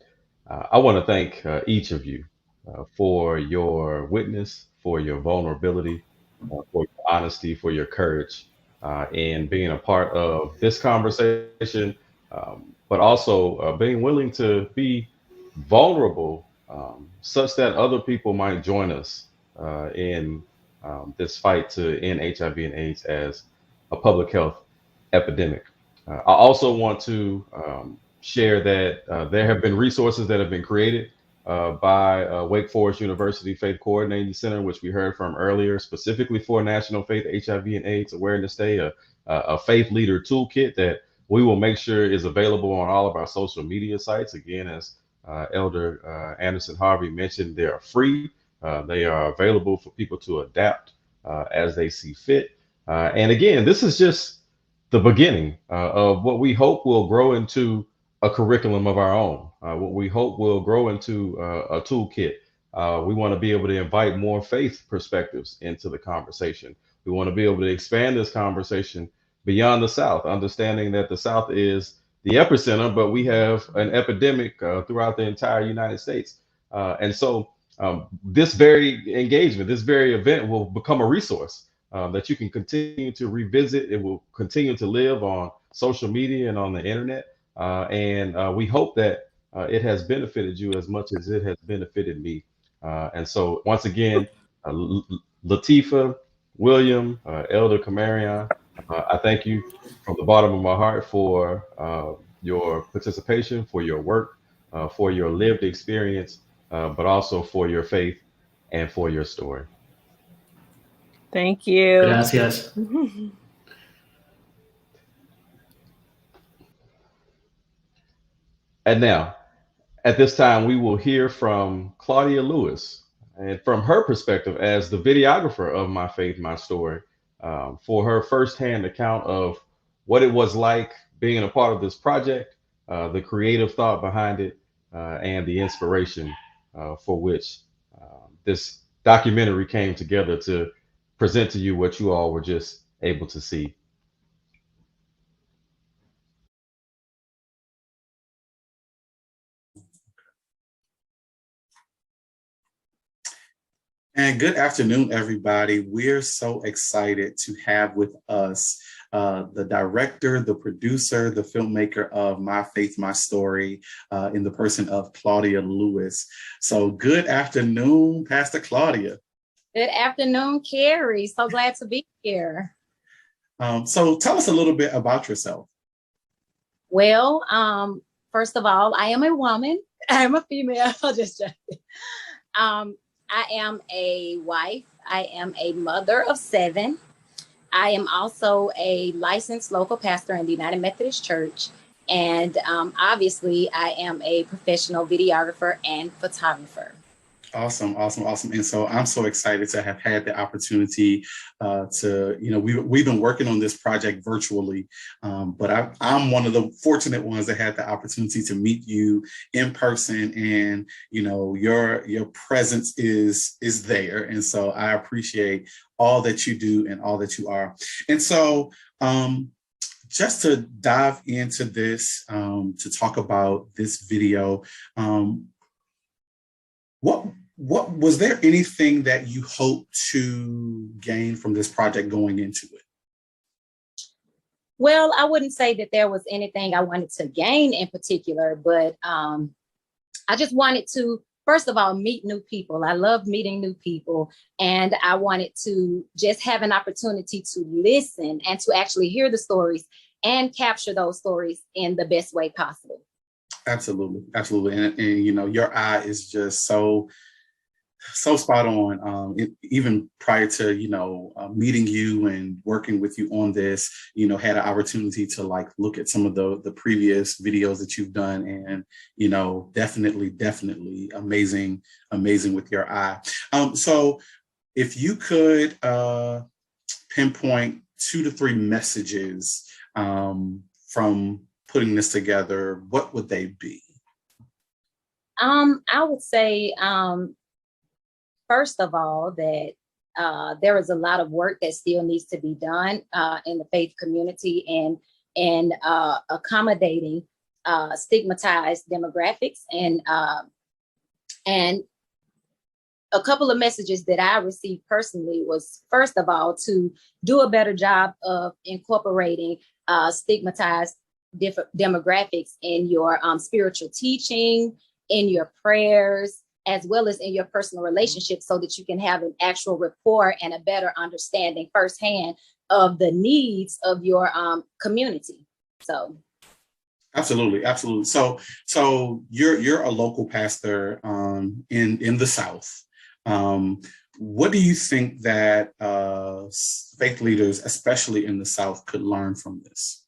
I want to thank each of you for your witness, for your vulnerability, for your honesty, for your courage, in being a part of this conversation, but also being willing to be vulnerable, such that other people might join us in this fight to end HIV and AIDS as a public health epidemic. I also want to share that there have been resources that have been created by Wake Forest University Faith Coordinating Center, which we heard from earlier, specifically for National Faith HIV and AIDS Awareness Day, a faith leader toolkit that we will make sure is available on all of our social media sites. Again, as Elder Anderson Harvey mentioned, they are free. They are available for people to adapt as they see fit. And again, this is just the beginning of what we hope will grow into a curriculum of our own, what we hope will grow into a toolkit. We want to be able to invite more faith perspectives into the conversation. We want to be able to expand this conversation beyond the South, understanding that the South is the epicenter, but we have an epidemic throughout the entire United States. And so this very engagement, this very event will become a resource that you can continue to revisit. It will continue to live on social media and on the internet. And we hope that it has benefited you as much as it has benefited me. And so once again, Latifa, William, Elder Kamarion, I thank you from the bottom of my heart for your participation, for your work, for your lived experience, but also for your faith and for your story. Thank you. Gracias. And now, at this time, we will hear from Claudia Lewis, and from her perspective as the videographer of My Faith, My Story, for her firsthand account of what it was like being a part of this project, the creative thought behind it, and the inspiration for which this documentary came together to present to you what you all were just able to see. And good afternoon, everybody. We're so excited to have with us the director, the producer, the filmmaker of My Faith, My Story, in the person of Claudia Lewis. So good afternoon, Pastor Claudia. Good afternoon, Carrie. So glad to be here. So tell us a little bit about yourself. Well, first of all, I am a woman. I'm a female. Just joking. I am a wife. I am a mother of 7. I am also a licensed local pastor in the United Methodist Church. And obviously, I am a professional videographer and photographer. Awesome. And so I'm so excited to have had the opportunity we've been working on this project virtually, but I'm one of the fortunate ones that had the opportunity to meet you in person, and your presence is there, and so I appreciate all that you do and all that you are. And so just to dive into this, to talk about this video, what was there anything that you hope to gain from this project going into it? Well, I wouldn't say that there was anything I wanted to gain in particular, but I just wanted to, first of all, meet new people. I love meeting new people, and I wanted to just have an opportunity to listen and to actually hear the stories and capture those stories in the best way possible. Absolutely. And your eye is just so spot on. Even prior to meeting you and working with you on this, had an opportunity to look at some of the previous videos that you've done, and definitely amazing with your eye. So if you could pinpoint 2 to 3 messages from putting this together, what would they be? I would say, first of all, that there is a lot of work that still needs to be done in the faith community and accommodating stigmatized demographics. And a couple of messages that I received personally was, first of all, to do a better job of incorporating stigmatized demographics in your spiritual teaching, in your prayers, as well as in your personal relationships, so that you can have an actual rapport and a better understanding firsthand of the needs of your community. So. Absolutely. So you're a local pastor in the South. What do you think that faith leaders, especially in the South, could learn from this?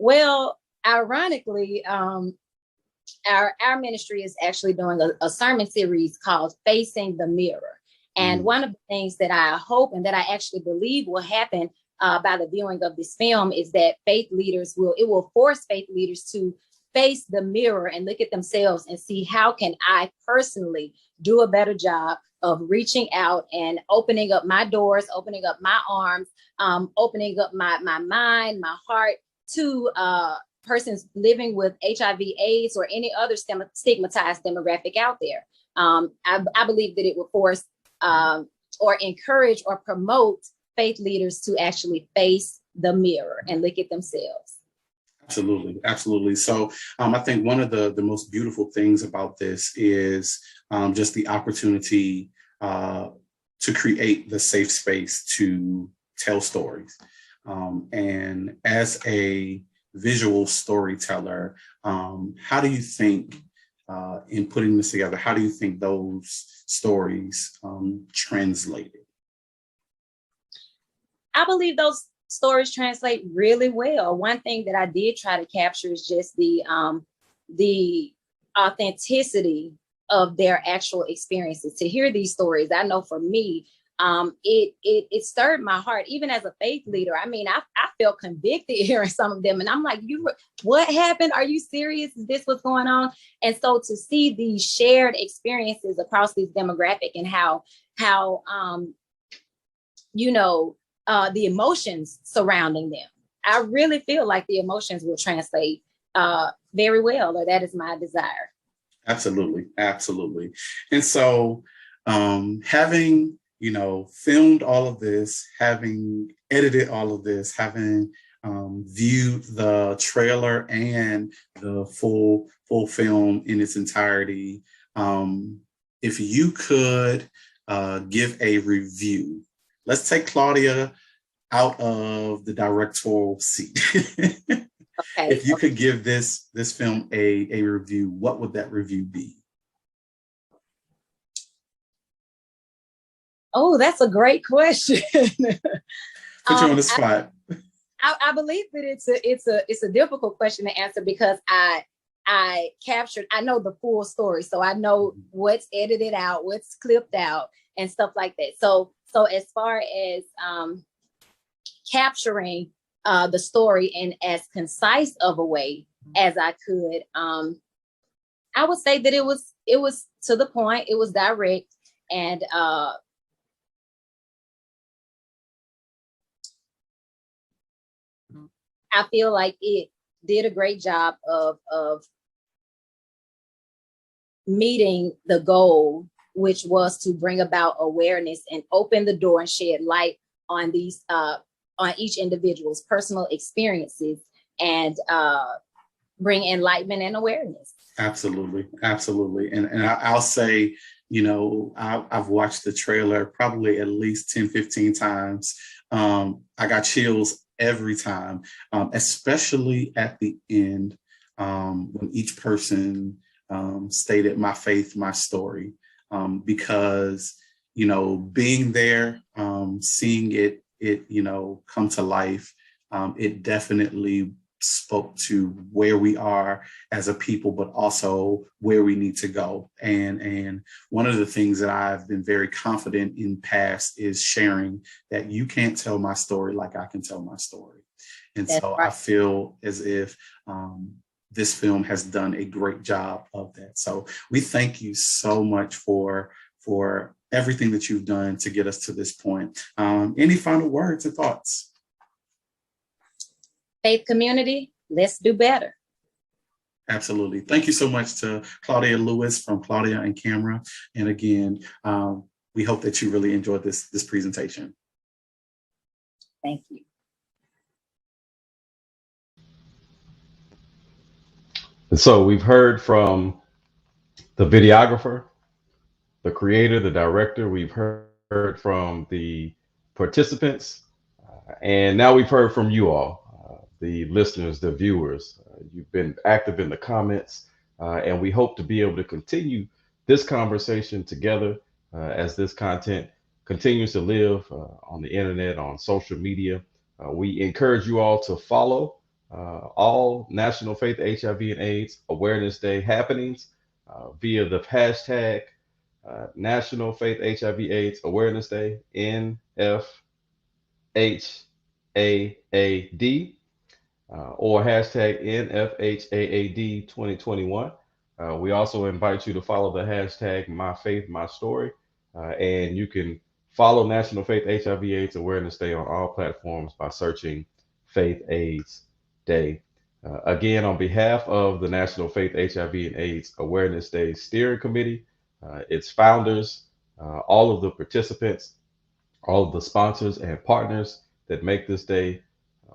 Well, ironically, our ministry is actually doing a sermon series called Facing the Mirror. And one of the things that I hope and that I actually believe will happen by the viewing of this film is that it will force faith leaders to face the mirror and look at themselves and see, how can I personally do a better job of reaching out and opening up my doors, opening up my arms, opening up my mind, my heart to persons living with HIV/AIDS or any other stigmatized demographic out there. I believe that it will force or encourage or promote faith leaders to actually face the mirror and look at themselves. Absolutely. So I think one of the most beautiful things about this is just the opportunity to create the safe space to tell stories. And as a visual storyteller, how do you think, in putting this together, how do you think those stories translated? I believe those stories translate really well. One thing that I did try to capture is just the authenticity of their actual experiences. To hear these stories, I know for me, it stirred my heart, even as a faith leader. I mean, I felt convicted hearing some of them, and I'm like, what happened? Are you serious? Is this what's going on? And so to see these shared experiences across these demographic and how the emotions surrounding them, I really feel like the emotions will translate very well, or that is my desire. Absolutely. And so Having, filmed all of this, having edited all of this, having viewed the trailer and the full film in its entirety, if you could give a review, let's take Claudia out of the directorial seat. Okay. If you could give this film a review, what would that review be? Oh, that's a great question. Put you on the spot. I believe that it's a difficult question to answer because I know the full story, so I know what's edited out, what's clipped out, and stuff like that. So as far as capturing the story in as concise of a way as I could, I would say that it was to the point, it was direct, and I feel like it did a great job of meeting the goal, which was to bring about awareness and open the door and shed light on these on each individual's personal experiences and bring enlightenment and awareness. Absolutely. And I'll say, I've watched the trailer probably at least 10, 15 times. I got chills every time, especially at the end, when each person stated my faith, my story, because, being there, seeing it, come to life, it definitely spoke to where we are as a people, but also where we need to go. And one of the things that I've been very confident in past is sharing that you can't tell my story like I can tell my story. And That's so right. I feel as if this film has done a great job of that. So we thank you so much for everything that you've done to get us to this point. Any final words or thoughts? Faith community, let's do better. Absolutely. Thank you so much to Claudia Lewis from Claudia and Camera. And again, we hope that you really enjoyed this presentation. Thank you. And so we've heard from the videographer, the creator, the director. We've heard from the participants, and now we've heard from you all, the listeners, the viewers. You've been active in the comments, and we hope to be able to continue this conversation together as this content continues to live on the internet, on social media. We encourage you all to follow all National Faith HIV and AIDS Awareness Day happenings via the hashtag National Faith HIV AIDS Awareness Day, NFHAAD, or hashtag NFHAAD 2021. We also invite you to follow the hashtag My Faith, My Story, and you can follow National Faith HIV AIDS Awareness Day on all platforms by searching Faith AIDS Day. Again, on behalf of the National Faith HIV and AIDS Awareness Day Steering Committee, its founders, all of the participants, all of the sponsors and partners that make this day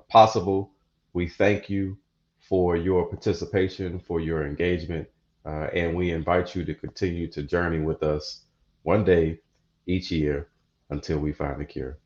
possible, we thank you for your participation, for your engagement, and we invite you to continue to journey with us one day each year until we find the cure.